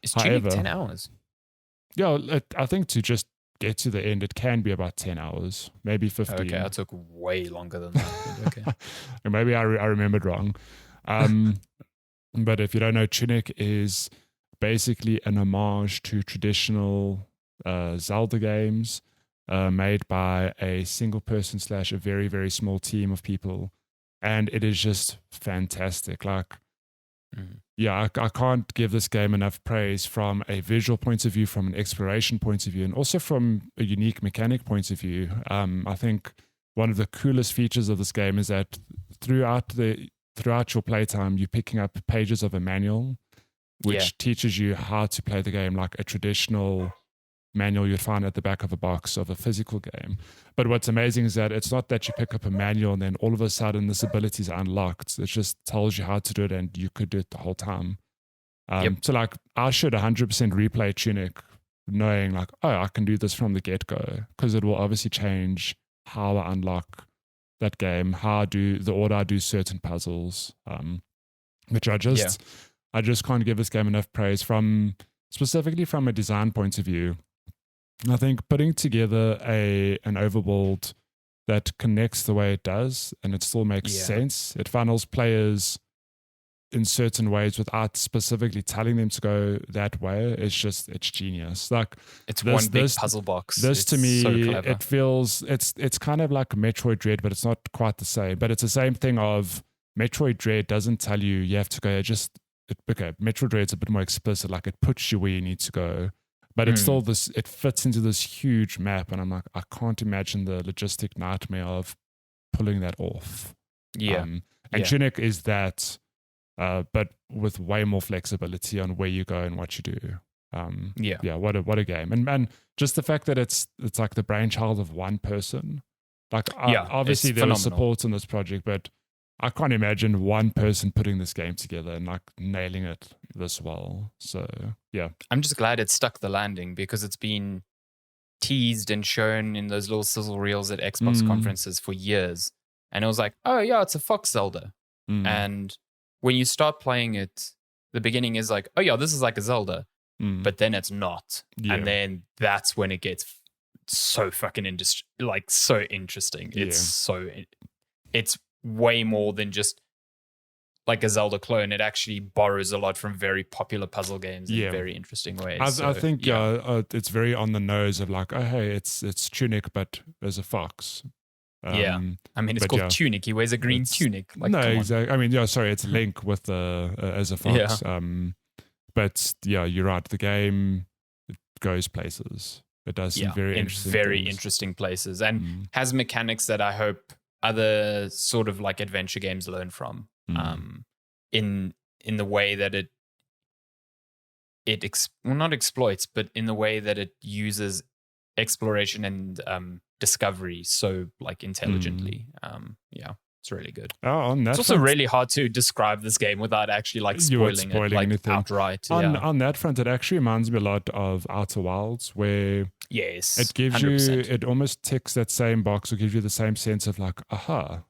Is Tunic 10 hours? Yeah, I think to just get to the end, it can be about 10 hours, maybe 15. Okay, I took way longer than that. Okay. Or maybe I remembered wrong. But if you don't know, Tunic is basically an homage to traditional Zelda games made by a single person / a very, very small team of people. And it is just fantastic. Like, I can't give this game enough praise from a visual point of view, from an exploration point of view, and also from a unique mechanic point of view. I think one of the coolest features of this game is that throughout your playtime, you're picking up pages of a manual, which teaches you how to play the game like a traditional manual you'd find at the back of a box of a physical game. But what's amazing is that it's not that you pick up a manual and then all of a sudden this ability is unlocked. It just tells you how to do it, and you could do it the whole time. So like, I should 100% replay Tunic knowing like, oh, I can do this from the get-go, because it will obviously change how I unlock that game, how the order I do certain puzzles, which I just can't give this game enough praise specifically from a design point of view. I think putting together an overworld that connects the way it does and it still makes sense, it funnels players in certain ways without specifically telling them to go that way. It's genius. Like, it's one big puzzle box. This to me, it feels it's kind of like Metroid Dread, but it's not quite the same. But it's the same thing of Metroid Dread doesn't tell you have to go. Metroid Dread's a bit more explicit. Like, it puts you where you need to go, but it's still it fits into this huge map, and I'm like, I can't imagine the logistic nightmare of pulling that off. Tunic is that. But with way more flexibility on where you go and what you do. What a game. And just the fact that it's like the brainchild of one person. Like, obviously there was support in this project, but I can't imagine one person putting this game together and like nailing it this well. So I'm just glad it stuck the landing, because it's been teased and shown in those little sizzle reels at Xbox conferences for years, and it was like, oh yeah, it's a Fox Zelda. And when you start playing it, the beginning is like, oh yeah, this is like a Zelda, but then it's not. Yeah. And then that's when it gets so fucking so interesting. It's way more than just like a Zelda clone. It actually borrows a lot from very popular puzzle games in very interesting ways. I think it's very on the nose of like, oh hey, it's Tunic but as a fox. I mean, it's called Tunic. He wears a green tunic. Like, no, exactly. I mean, it's Link with as a fox. But yeah, you're right. The game goes places. It does some very interesting places, and has mechanics that I hope other sort of like adventure games learn from. In the way that it not exploits, but in the way that it uses exploration and discovery so like intelligently. It's really good. It's also really hard to describe this game without actually like spoiling it like anything outright. On that front, it actually reminds me a lot of Outer Wilds, where it gives 100%. It almost ticks that same box or gives you the same sense of like, aha.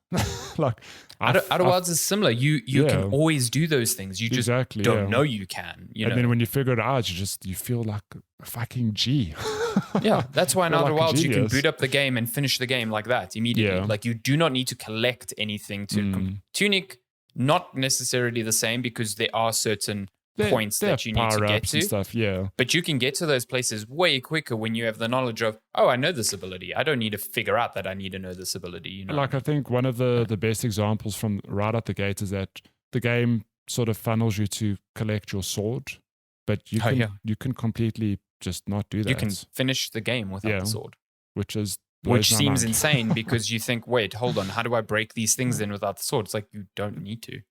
Like Outer Wilds is similar. You can always do those things. You just don't know you can. And then when you figure it out, you feel like a fucking G. That's why in Outer like Wilds you can boot up the game and finish the game like that immediately. Like you do not need to collect anything to Tunic. Not necessarily the same, because there are certain points that you need to get to. And stuff, but you can get to those places way quicker when you have the knowledge of, oh, I know this ability. I don't need to figure out that I need to know this ability. You know? Like I think one of the best examples from right out the gate is that the game sort of funnels you to collect your sword, but you can completely just not do that. You can finish the game without the sword, which seems insane because you think, wait, hold on, how do I break these things in without the sword? It's like you don't need to.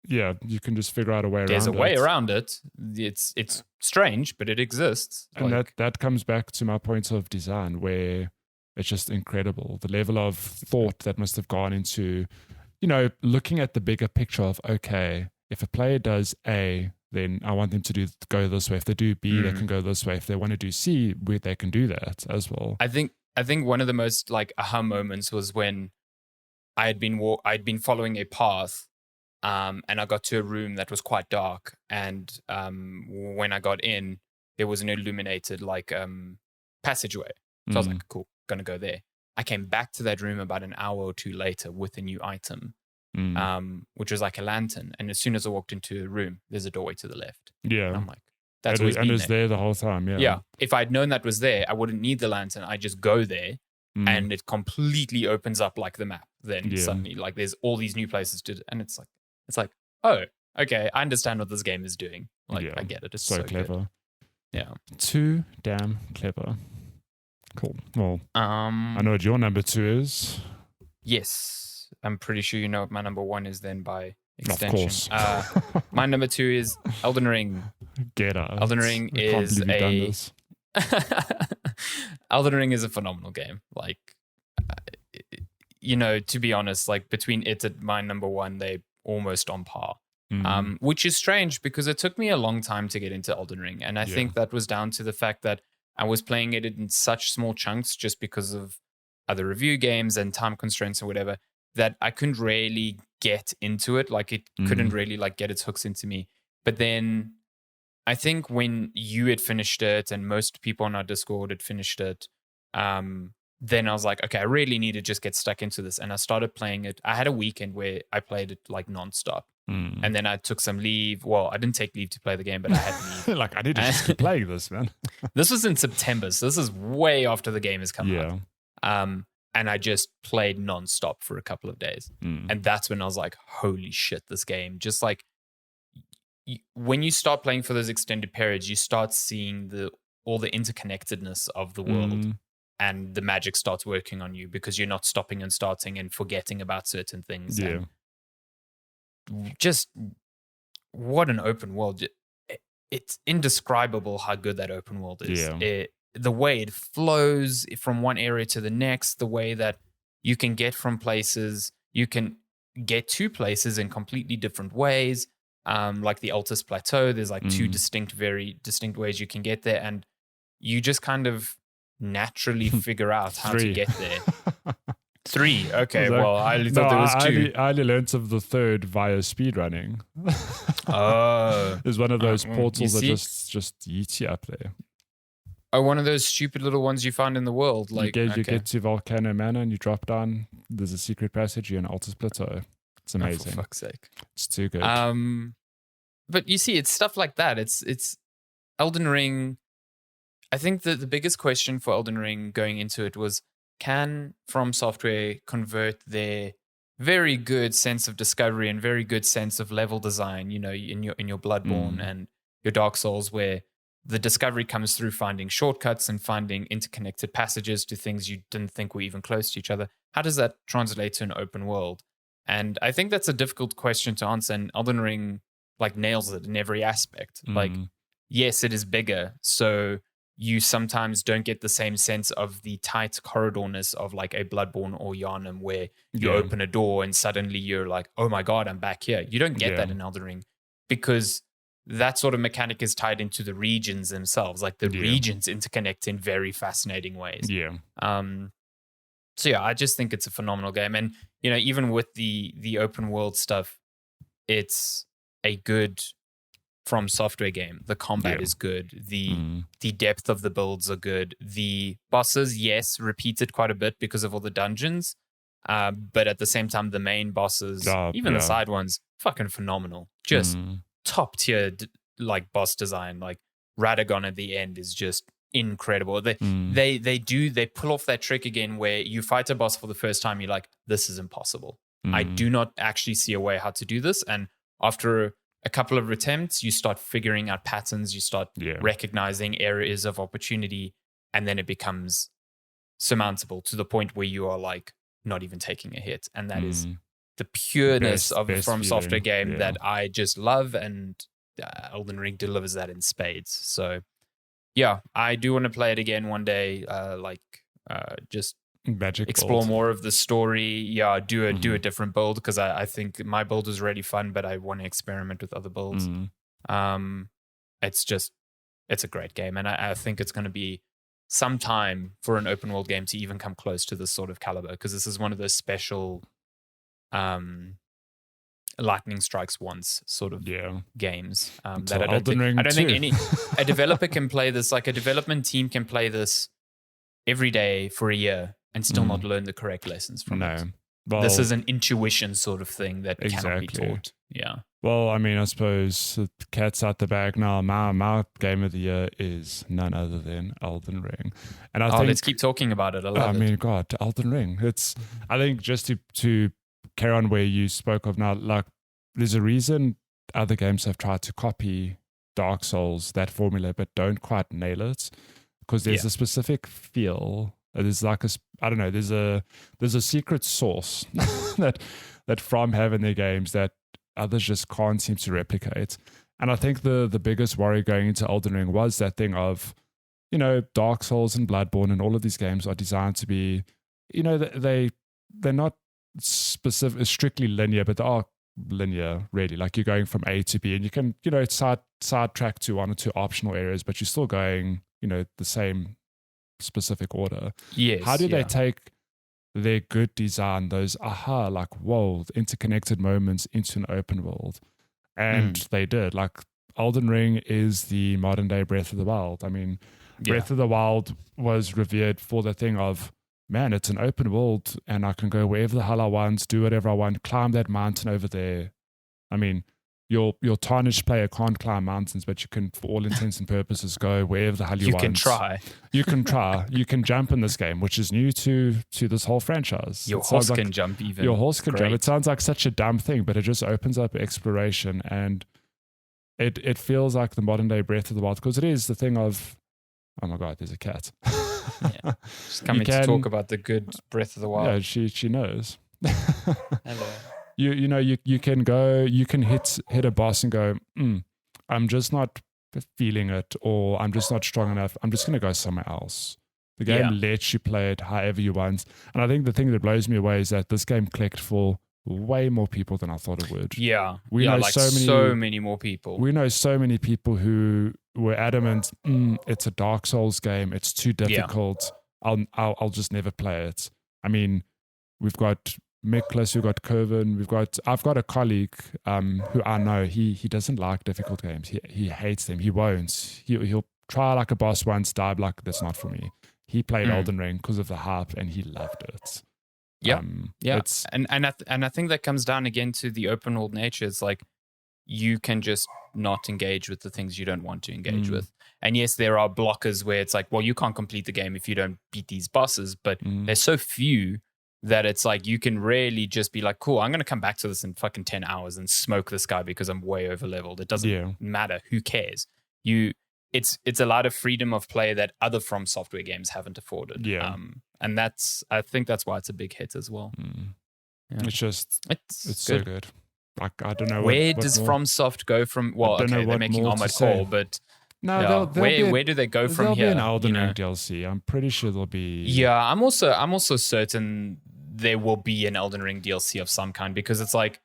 Yeah, you can just figure out a way around it. There's a way around it. It's strange, but it exists. And that comes back to my point of design, where it's just incredible. The level of thought that must have gone into, looking at the bigger picture of, okay, if a player does A, then I want them to go this way. If they do B, they can go this way. If they want to do C, they can do that as well. I think one of the most like aha moments was when I'd been following a path. And I got to a room that was quite dark. And when I got in, there was an illuminated like passageway. So I was like, cool, gonna go there. I came back to that room about an hour or two later with a new item, which was like a lantern. And as soon as I walked into the room, there's a doorway to the left. Yeah. And I'm like, that's always been there. And it's there the whole time, yeah. Yeah. If I'd known that was there, I wouldn't need the lantern. I just go there. And it completely opens up like the map. Then suddenly, like there's all these new places and it's like, oh, okay, I understand what this game is doing. Like, I get it. It's so clever. Good. Yeah. Too damn clever. Cool. Well, I know what your number 2 is. Yes. I'm pretty sure you know what my number 1 is then by extension. Of course. My number 2 is Elden Ring. Get out. Elden Ring is Elden Ring is a phenomenal game. Like, to be honest, like between it and my number 1, they almost on par, which is strange because it took me a long time to get into Elden Ring. And I think that was down to the fact that I was playing it in such small chunks just because of other review games and time constraints or whatever, that I couldn't really get into it. Like it couldn't really like get its hooks into me. But then I think when you had finished it and most people on our Discord had finished it, then I was like, okay, I really need to just get stuck into this. And I started playing it. I had a weekend where I played it like nonstop. And then I took some leave. Well, I didn't take leave to play the game, but I had leave. Like, I need to just keep playing this, man. This was in September. So this is way after the game has come out. And I just played nonstop for a couple of days. And that's when I was like, holy shit, this game. Just like, when you start playing for those extended periods, you start seeing all the interconnectedness of the world. And the magic starts working on you because you're not stopping and starting and forgetting about certain things. And just what an open world. It's indescribable how good that open world is. The way it flows from one area to the next, the way that you can get from places, you can get to places in completely different ways. Like the Altus Plateau, there's like two very distinct ways you can get there. And you just kind of naturally figure out how to get there. 3. Okay, well, I only thought there was 2. I only learned of the third via speedrunning. Oh. There's one of those Well, portals that you just yeets you up there. Oh, one of those stupid little ones you find in the world. Like you get to Volcano Manor and you drop down. There's a secret passage. You're in Altus Plateau. It's amazing. Oh, for fuck's sake. It's too good. But you see, it's stuff like that. It's Elden Ring. I think that the biggest question for Elden Ring going into it was, can From Software convert their very good sense of discovery and very good sense of level design, in your Bloodborne and your Dark Souls, where the discovery comes through finding shortcuts and finding interconnected passages to things you didn't think were even close to each other. How does that translate to an open world? And I think that's a difficult question to answer, and Elden Ring nails it in every aspect. Yes, it is bigger, so you sometimes don't get the same sense of the tight corridorness of a Bloodborne or Yharnam, where you open a door and suddenly you're like, oh my God, I'm back here. You don't get that in Elden Ring, because that sort of mechanic is tied into the regions themselves. The regions interconnect in very fascinating ways. Yeah. So yeah, I just think it's a phenomenal game. And, even with the open world stuff, it's a good From Software game. The combat is good. The depth of the builds are good. The bosses, yes, repeated quite a bit because of all the dungeons. But at the same time, the main bosses, even the side ones, fucking phenomenal. Just top tier boss design. Radagon at the end is just incredible. They pull off that trick again where you fight a boss for the first time, you're like, this is impossible. I do not actually see a way how to do this. And after a couple of attempts, you start figuring out patterns, you start recognizing areas of opportunity, and then it becomes surmountable to the point where you are not even taking a hit. And that is the pureness of a From Software game that I just love, and Elden Ring delivers that in spades. So yeah, I do want to play it again one day, just Magic explore build. more of the story. Do a different build, because I think my build is really fun, but I want to experiment with other builds. It's a great game, and I think it's going to be some time for an open world game to even come close to this sort of caliber, because this is one of those special lightning strikes once sort of games that I don't think a developer can play this, a development team can play this every day for a year and still not learn the correct lessons from it. Well, this is an intuition sort of thing that cannot be taught. Yeah. Well, I mean, I suppose the cat's out the bag now. My game of the year is none other than Elden Ring. And I think, let's keep talking about it. I mean, God, Elden Ring. I think just to carry on where you spoke of now, there's a reason other games have tried to copy Dark Souls, that formula, but don't quite nail it, because there's a specific feel. There's there's a secret sauce that From have in their games that others just can't seem to replicate. And I think the biggest worry going into Elden Ring was that thing of, Dark Souls and Bloodborne and all of these games are designed to be, they're not strictly linear, but they are linear, really. You're going from A to B, and you can, sidetrack to one or two optional areas, but you're still going, the same specific order. Yes. How do they take their good design, those whoa, interconnected moments into an open world? And they did. Elden Ring is the modern day Breath of the Wild. I mean, Breath of the Wild was revered for the thing of, man, it's an open world and I can go wherever the hell I want, do whatever I want, climb that mountain over there. I mean, your Tunic player can't climb mountains, but you can, for all intents and purposes, go wherever the hell you want. You can try. You can try. You can jump in this game, which is new to this whole franchise. Your horse can jump even. Your horse can jump. It sounds like such a dumb thing, but it just opens up exploration, and it feels like the modern day Breath of the Wild, because it is the thing of, oh my God, there's a cat. Just coming to talk about the good Breath of the Wild. Yeah, she knows. Hello. You can go, you can hit a boss and go, I'm just not feeling it, or I'm just not strong enough. I'm just going to go somewhere else. The game lets you play it however you want. And I think the thing that blows me away is that this game clicked for way more people than I thought it would. Yeah. We know so many more people. We know so many people who were adamant, it's a Dark Souls game. It's too difficult. I'll just never play it. I mean, we've got Miklas who got COVID. I've got a colleague who I know he doesn't like difficult games. He hates them. He won't. He'll try like a boss once, die like that's not for me. He played Elden Ring because of the hype and he loved it. Yeah, and I think that comes down again to the open world nature. It's like you can just not engage with the things you don't want to engage with. And yes, there are blockers where it's like, well, you can't complete the game if you don't beat these bosses, but there's so few that it's like you can really just be like, cool, I'm going to come back to this in fucking 10 hours and smoke this guy because I'm way over leveled. It doesn't matter. Who cares? It's a lot of freedom of play that other From Software games haven't afforded. Yeah. And I think that's why it's a big hit as well. Yeah. It's so good. Like, I don't know where does FromSoft go from. Well, okay, they're making Armored Core, but no, where do they go from here? There'll be an Elden Ring DLC. I'm pretty sure there'll be. Yeah, I'm also certain there will be an Elden Ring DLC of some kind, because it's like,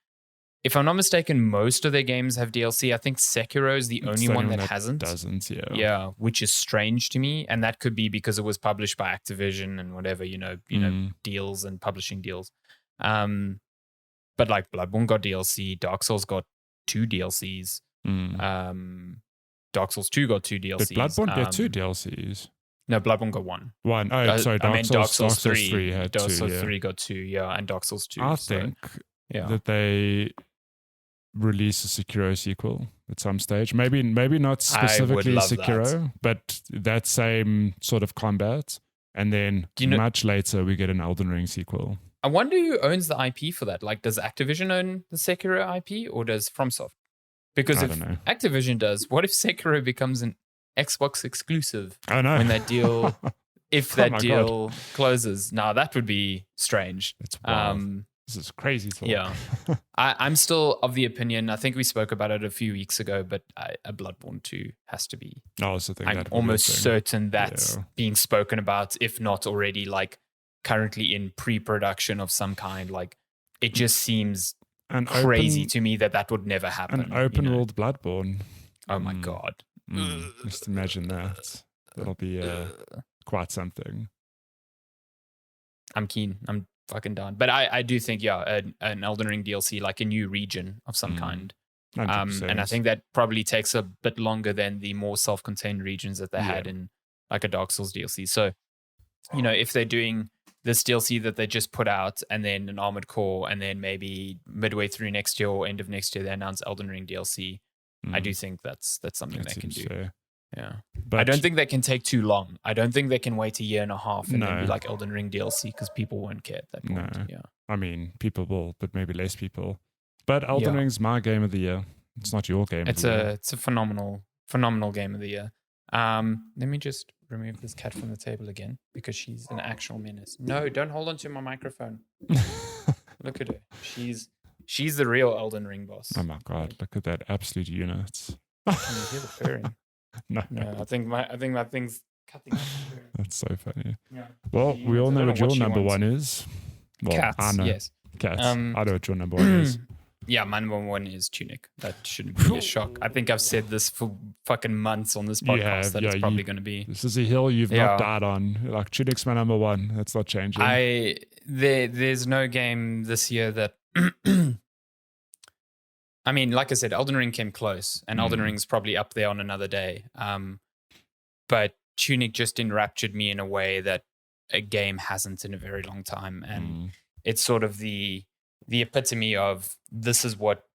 if I'm not mistaken, most of their games have DLC. I think Sekiro is the only one that hasn't. Doesn't, yeah. Yeah, which is strange to me, and that could be because it was published by Activision and whatever, deals and publishing deals. But like Bloodborne got DLC, Dark Souls got 2 DLCs. Dark Souls 2 got 2 DLCs. Did Bloodborne get 2 DLCs? No, Bloodborne got 1. Sorry, Dark Souls 3 had Dark 2. Souls 3 got 2, yeah, and Dark Souls 2. I think that they release a Sekiro sequel at some stage. Maybe not specifically Sekiro, but that same sort of combat. And then much later, we get an Elden Ring sequel. I wonder who owns the IP for that. Like, does Activision own the Sekiro IP or does FromSoft? Because if Activision does, what if Sekiro becomes an Xbox exclusive when that deal, if that deal closes? Now, that would be strange. It's wild. This is crazy talk. Yeah. I'm still of the opinion, I think we spoke about it a few weeks ago, but a Bloodborne 2 has to be. I'm almost certain that's being spoken about, if not already, like, currently in pre-production of some kind. Like, it just seems crazy to me that would never happen. An open world Bloodborne. Oh my God. Just imagine that. That'll be quite something. I'm keen. I'm fucking done. But I do think, an Elden Ring DLC, like a new region of some kind. And I think that probably takes a bit longer than the more self-contained regions that they had in like a Dark Souls DLC. So, if they're doing this DLC that they just put out and then an Armored Core, and then maybe midway through next year or end of next year they announce Elden Ring DLC, I do think that's something they can do. Fair. Yeah, but I don't think they can take too long. I don't think they can wait a year and a half and then be like Elden Ring DLC, because people won't care at that point. No. Yeah, I mean, people will, but maybe less people. But Elden Ring's my game of the year. It's not your game. It's a phenomenal game of the year. Let me just remove this cat from the table again, because she's an actual menace. No, don't hold on to my microphone. Look at her. She's the real Elden Ring boss. Oh my God! Look at that absolute unit. Can you hear the purring? No, I think my thing's cutting off. That's so funny. Yeah. Well, we all know what your number one is. Well, cats. I know. Yes. Cats. I know what your number one is. Yeah, my number one is Tunic. That shouldn't be a shock. I think I've said this for fucking months on this podcast that it's probably going to be. This is a hill you've not died on. Like, Tunic's my number one. That's not changing. There's no game this year that... I mean, like I said, Elden Ring came close, and Elden Ring's probably up there on another day. But Tunic just enraptured me in a way that a game hasn't in a very long time. And it's sort of the epitome of, this is what,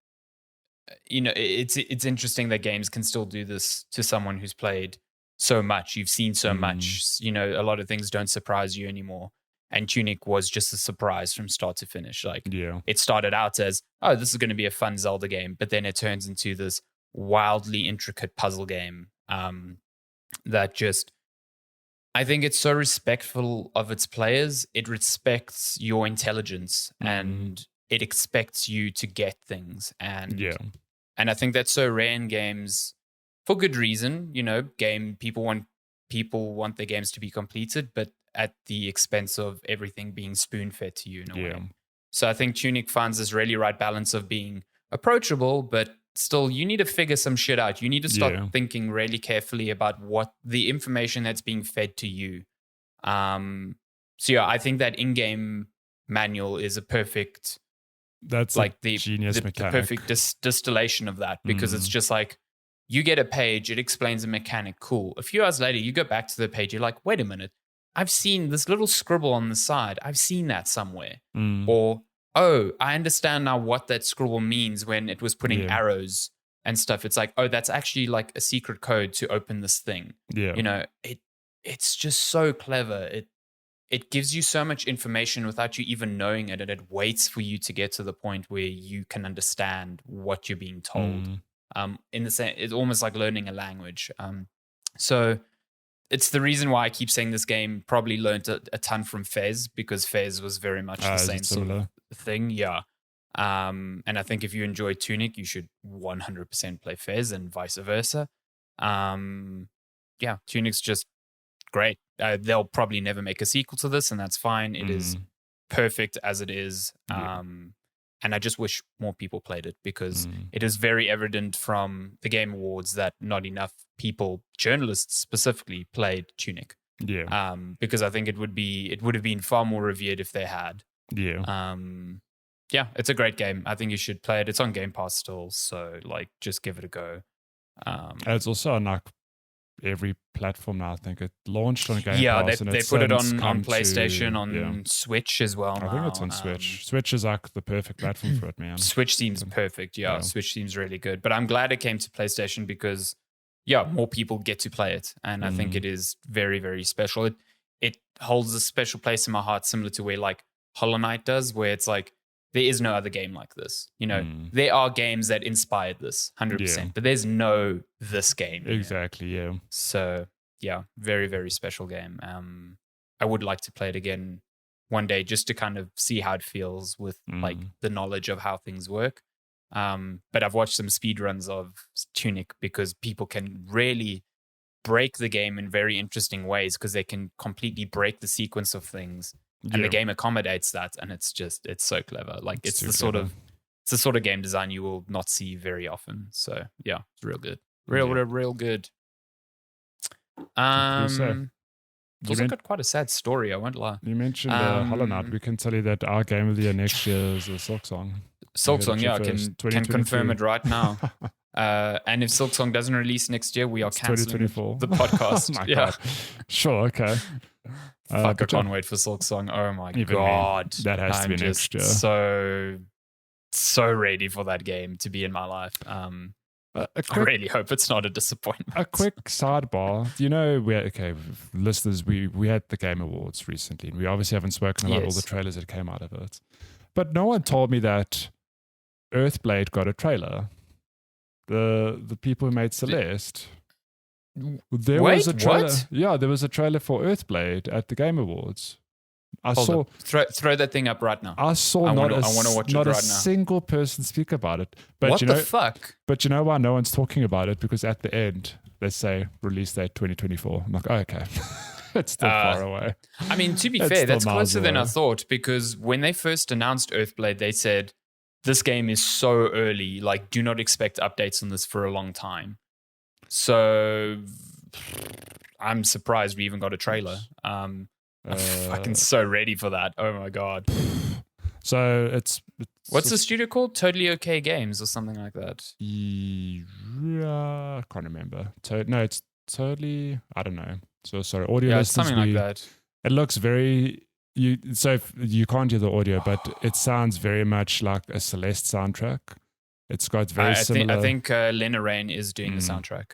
it's interesting that games can still do this to someone who's played so much. You've seen so much, a lot of things don't surprise you anymore. And Tunic was just a surprise from start to finish. Like, it started out as, oh, this is going to be a fun Zelda game, but then it turns into this wildly intricate puzzle game that just, I think it's so respectful of its players. It respects your intelligence and it expects you to get things. And I think that's so rare in games for good reason. People want their games to be completed, but at the expense of everything being spoon-fed to you in a way. So I think Tunic finds this really right balance of being approachable, but still you need to figure some shit out. You need to start thinking really carefully about what the information that's being fed to you. I think that in-game manual is a perfect, That's like a genius the mechanic. perfect distillation of that, because it's just like, you get a page, it explains a mechanic, cool. A few hours later, you go back to the page, you're like, wait a minute, I've seen this little scribble on the side. I've seen that somewhere. Or, oh, I understand now what that scribble means when it was putting arrows and stuff. It's like, oh, that's actually like a secret code to open this thing. Yeah. You know, it's just so clever. It gives you so much information without you even knowing it, and it waits for you to get to the point where you can understand what you're being told. In the sense, it's almost like learning a language. So it's the reason why I keep saying this game probably learned a ton from Fez, because Fez was very much the same sort of thing. Yeah. And I think if you enjoy Tunic, you should 100% play Fez, and vice versa. Yeah, Tunic's just great. They'll probably never make a sequel to this, and that's fine. It is perfect as it is. And I just wish more people played it, because it is very evident from the Game Awards that not enough people, journalists specifically, played Tunic. Yeah. Because I think it would have been far more revered if they had. Yeah. Yeah, it's a great game. I think you should play it. It's on Game Pass still, so like just give it a go. It's also on like every platform now. I think it launched on Game Pass. They put it on PlayStation, on Switch as well. I think it's on Switch. Switch is like the perfect platform for it, man. Switch seems perfect. Yeah, Switch seems really good. But I'm glad it came to PlayStation, because more people get to play it, and I think it is very, very special. It holds a special place in my heart, similar to where like Hollow Knight does, where it's like, there is no other game like this. You know, there are games that inspired this 100%, but there's no this game. Exactly, yeah. So, yeah, very, very special game. I would like to play it again one day, just to kind of see how it feels with like the knowledge of how things work. But I've watched some speedruns of Tunic, because people can really break the game in very interesting ways, because they can completely break the sequence of things. And the game accommodates that, and it's so clever. Like it's the sort of game design you will not see very often. So yeah, it's real good, real good. It's also got quite a sad story, I won't lie. You mentioned Hollow Knight. We can tell you that our game of the year next year is the Silk Song. Silk Song, yeah, can confirm it right now. And if Silk Song doesn't release next year, we are canceling the podcast. Oh God. Sure, okay. Fuck, I can't wait for Silk Song. Oh my God. That has to be next year. So ready for that game to be in my life. I really hope it's not a disappointment. A quick sidebar. You know, listeners, we had the Game Awards recently, and we obviously haven't spoken about all the trailers that came out of it. But no one told me that Earthblade got a trailer. The people who made Celeste. There was a trailer. What? Yeah, there was a trailer for Earthblade at the Game Awards. Throw that thing up right now. I saw not a single person speak about it. But what the fuck? But you know why no one's talking about it? Because at the end, they say release date 2024. I'm like, oh, okay. It's still far away. I mean, to be fair, that's closer than I thought, because when they first announced Earthblade, they said, this game is so early, like, do not expect updates on this for a long time. So I'm surprised we even got a trailer. I'm fucking so ready for that. Oh my God. So it's what's the studio called? Totally Okay Games or something like that. I can't remember. No, it's totally, I don't know. So sorry, audio listeners, something like that. It looks very so you can't hear the audio, but it sounds very much like a Celeste soundtrack. It's got very similar. I think Lena Raine is doing the soundtrack.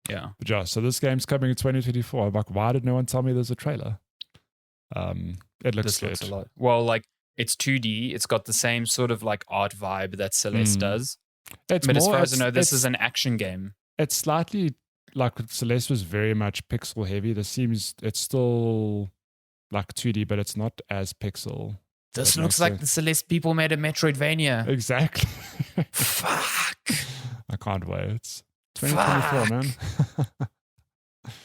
Yeah. But yeah, so this game's coming in 2024. I'm like, why did no one tell me there's a trailer? It looks good. Looks a lot. Well, like, it's 2D. It's got the same sort of like art vibe that Celeste does. But as far as I know, this is an action game. It's slightly like Celeste was very much pixel heavy. It's still like 2D, but it's not as pixel. This looks like the Celeste people made a Metroidvania. Exactly. Fuck. I can't wait. It's 2024, man.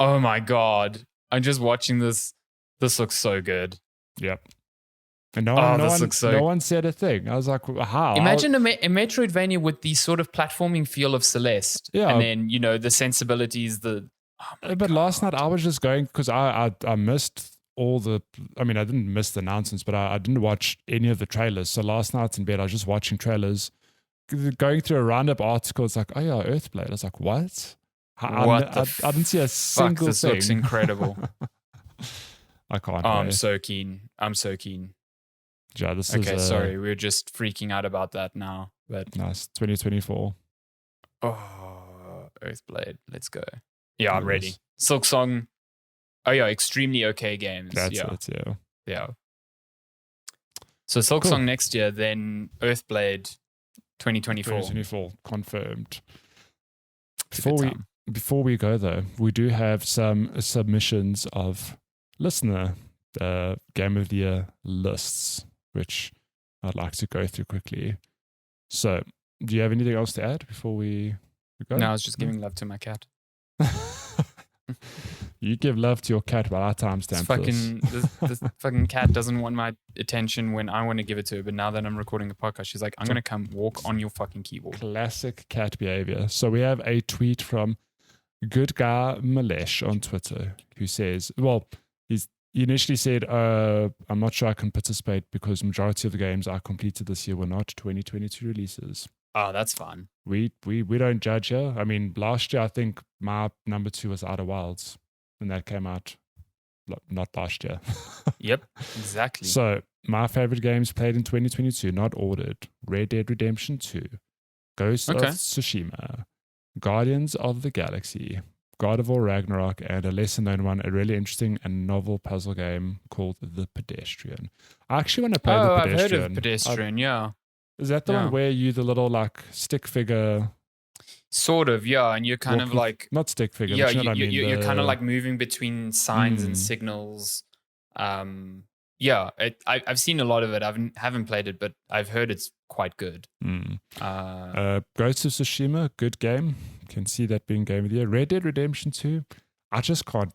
Oh my God. I'm just watching this. This looks so good. Yep. And no one said a thing. I was like, how? Imagine a Metroidvania with the sort of platforming feel of Celeste. Yeah. And then, you know, the sensibilities, but last night I was just going, because I missed all the. I mean, I didn't miss the announcements, but I didn't watch any of the trailers. So last night in bed, I was just watching trailers, going through a roundup article. It's like, oh yeah, Earthblade. I was like, what? I didn't see a single this thing. looks incredible. I can't. Oh, wait. I'm so keen. Yeah, this Okay, is sorry. We're just freaking out about that now. But nice. 2024. Oh, Earthblade. Let's go. Yeah, I'm It ready. is. Silk Song. Oh yeah, extremely okay games. That's yeah. it. Yeah. Yeah. So Silk Cool. Song next year, then Earthblade 2024. 2024 confirmed. It's a good time. Before we go though, we do have some submissions of listener Game of the Year lists, which I'd like to go through quickly. So, do you have anything else to add before we go? No, I was just giving love to my cat. You give love to your cat while I timestamp This fucking cat doesn't want my attention when I want to give it to her. But now that I'm recording a podcast, she's like, I'm going to come walk on your fucking keyboard. Classic cat behavior. So we have a tweet from Good Guy Malesh on Twitter who says, well, he initially said, I'm not sure I can participate because majority of the games I completed this year were not 2022 releases. Oh, that's fun. We don't judge here. I mean, last year, I think my number 2 was Outer Wilds, and that came out not last year. Yep, exactly. So, my favorite games played in 2022, not ordered: Red Dead Redemption 2, Ghost of Tsushima, Guardians of the Galaxy, God of War Ragnarok, and a lesser known one, a really interesting and novel puzzle game called The Pedestrian. I actually want to play The Pedestrian. I've heard of Pedestrian, yeah. Is that the one where you the little like stick figure? Sort of, yeah. And you're kind of like not stick figure. Yeah, but you know what I mean? you're kind of like moving between signs and signals. Yeah, I've seen a lot of it. I haven't played it, but I've heard it's quite good. Ghost of Tsushima, good game. Can see that being game of the year. Red Dead Redemption 2. I just can't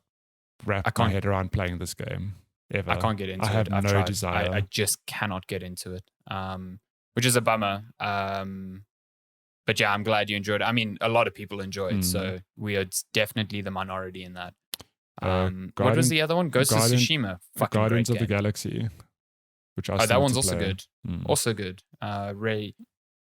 wrap my head around playing this game ever. I can't get into it. I have no desire. I just cannot get into it. Which is a bummer. But yeah, I'm glad you enjoyed it. I mean, a lot of people enjoy it, so we are definitely the minority in that. What was the other one? Ghost of Tsushima. Fucking Guardians great of the game. Galaxy. Which I that one's also play. good. Also good. Ray,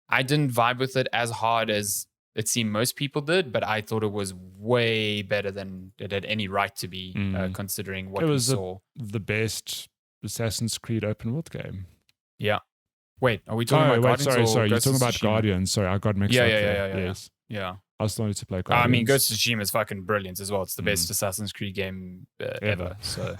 I didn't vibe with it as hard as it seemed most people did, but I thought it was way better than it had any right to be, considering what we saw. The best Assassin's Creed open world game. Yeah. Wait, are we talking about Guardians? Sorry. You're Ghost talking of about Tsushima? Guardians. Sorry, I got mixed up. Yes. Yeah. I was starting to play Guardians. I mean, Ghost of Tsushima is fucking brilliant as well. It's the best Assassin's Creed game ever. So,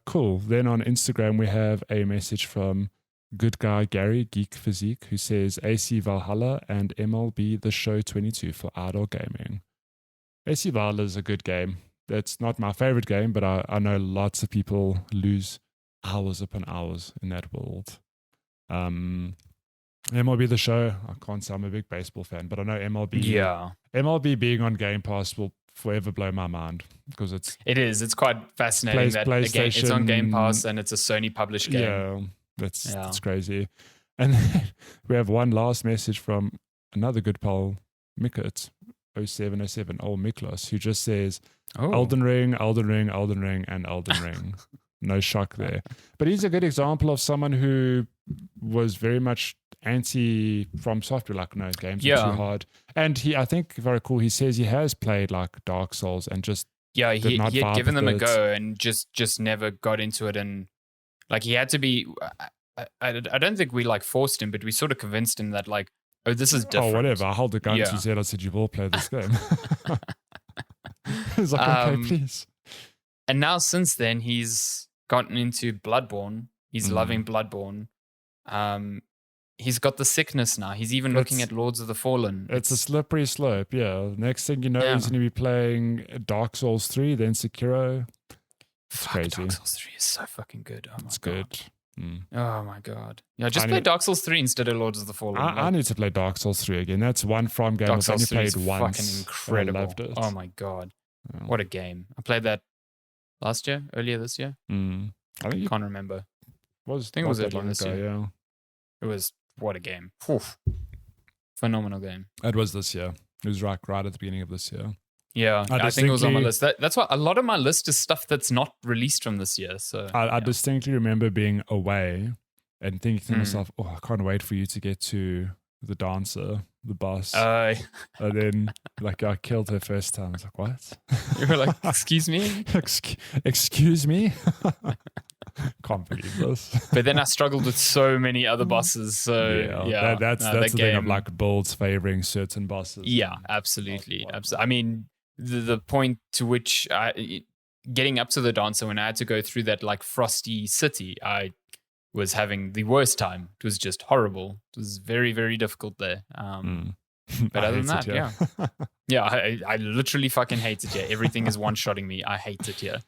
cool. Then on Instagram, we have a message from good guy Gary Geek Physique who says AC Valhalla and MLB The Show 22 for outdoor gaming. AC Valhalla is a good game. It's not my favorite game, but I know lots of people lose hours upon hours in that world. MLB The Show, I can't say I'm a big baseball fan, but I know MLB being on Game Pass will forever blow my mind because it's quite fascinating that again, it's on Game Pass and it's a Sony published game. Yeah, that's crazy. And then we have one last message from another good pal, Mickett 0707 old Miklos, who just says Elden Ring, Elden Ring, Elden Ring, and Elden Ring. No shock there. But he's a good example of someone who was very much anti From Software, like, no, games are too hard. And I think if I recall, he says he has played like Dark Souls and just he had given them a go and just never got into it. And like he had to be, I don't think we like forced him, but we sort of convinced him that like, oh, this is different. Oh, whatever. I hold the gun to his head. I said, you will play this game. He's like, okay, please. And now since then, he's gotten into Bloodborne. He's loving Bloodborne. He's got the sickness now. He's even looking at Lords of the Fallen. It's a slippery slope, yeah. Next thing you know, he's going to be playing Dark Souls 3, then Sekiro. It's crazy. Dark Souls 3 is so fucking good. Oh my it's God. Good. Mm. Oh my God. Yeah, just play Dark Souls 3 instead of Lords of the Fallen. I need to play Dark Souls 3 again. That's one From game I've only played once. Fucking incredible. I loved it. Oh my God. Yeah. What a game. I played that earlier this year. I think can't remember. I think it was that long ago, yeah. It was, what a game. Oof. Phenomenal game. It was this year. It was right at the beginning of this year. Yeah, I think it was on my list. That's why a lot of my list is stuff that's not released from this year. So I distinctly remember being away and thinking to myself, "Oh, I can't wait for you to get to the dancer, the boss." And then, like, I killed her first time. I was like, "What?" You were like, "Excuse me, excuse me." Can't believe this. But then I struggled with so many other bosses. So that's the thing of like builds favoring certain bosses. Yeah, absolutely. I mean, the point to which getting up to the dancer, when I had to go through that like frosty city, I was having the worst time. It was just horrible. It was very, very difficult there. But other than that, yeah, I literally fucking hate it here. Everything is one-shotting me. I hate it here.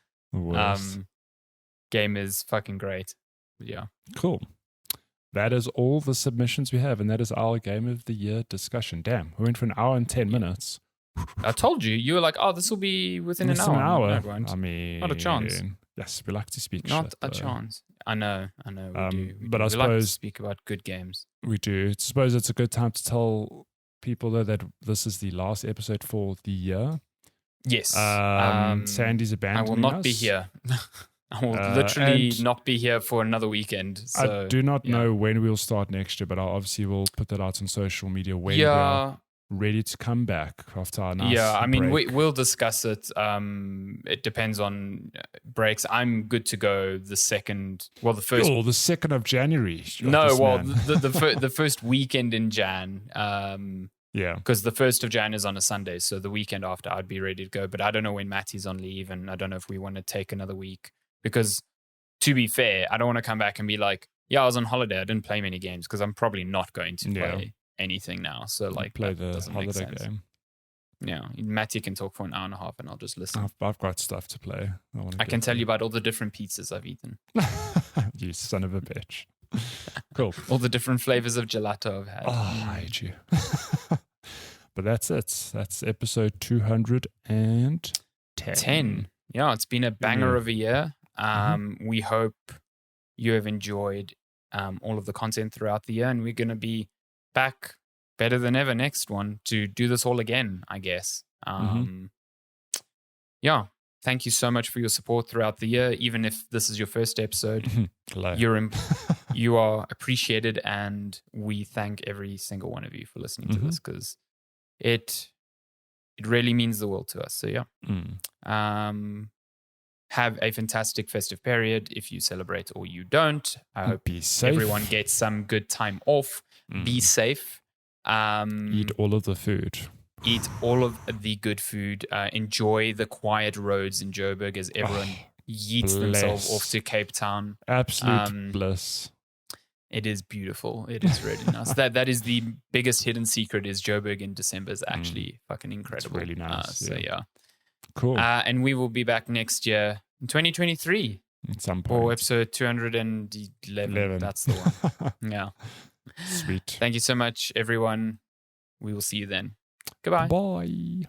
Game is fucking great. Yeah. Cool. That is all the submissions we have, and that is our Game of the Year discussion. Damn, we went for an hour and 10 minutes. I told you. You were like, "Oh, this will be within an hour." No, I mean, not a chance. Yes, we like to speak. Not a chance. I know. We do. But I suppose like to speak about good games. We do. I suppose it's a good time to tell people though that this is the last episode for the year. Yes. Sandy's abandoning us. I will not be here. I will literally not be here for another weekend. So, I do not know when we'll start next year, but I obviously will put that out on social media when we are ready to come back after our nice I mean, break. we'll discuss it. It depends on breaks. I'm good to go the first. The 2nd of January. The first weekend in Jan. Because the 1st of Jan is on a Sunday, so the weekend after I'd be ready to go. But I don't know when Matty's on leave, and I don't know if we want to take another week. Because to be fair, I don't want to come back and be like, I was on holiday. I didn't play many games because I'm probably not going to play anything now. So like, play the holiday game. Yeah, Matty can talk for an hour and a half, and I'll just listen. I've got stuff to play. I can tell you about all the different pizzas I've eaten. You son of a bitch. Cool. All the different flavors of gelato I've had. Oh, I hate you. But that's it. That's episode 210. Yeah, it's been a banger of a year. We hope you have enjoyed all of the content throughout the year, and we're going to be back better than ever next one to do this all again, I guess. Thank you so much for your support throughout the year. Even if this is your first episode, you are appreciated, and we thank every single one of you for listening to this, because it really means the world to us. So have a fantastic festive period if you celebrate or you don't. I hope everyone gets some good time off. Be safe. Eat all of the food. Eat all of the good food. Enjoy the quiet roads in Joburg as everyone yeets themselves off to Cape Town. Absolute bliss. It is beautiful. It is really nice. That is the biggest hidden secret, is Joburg in December is actually fucking incredible. It's really nice. Cool. And we will be back next year in 2023. At some point. For episode 211. That's the one. Yeah. Sweet. Thank you so much, everyone. We will see you then. Goodbye. Bye.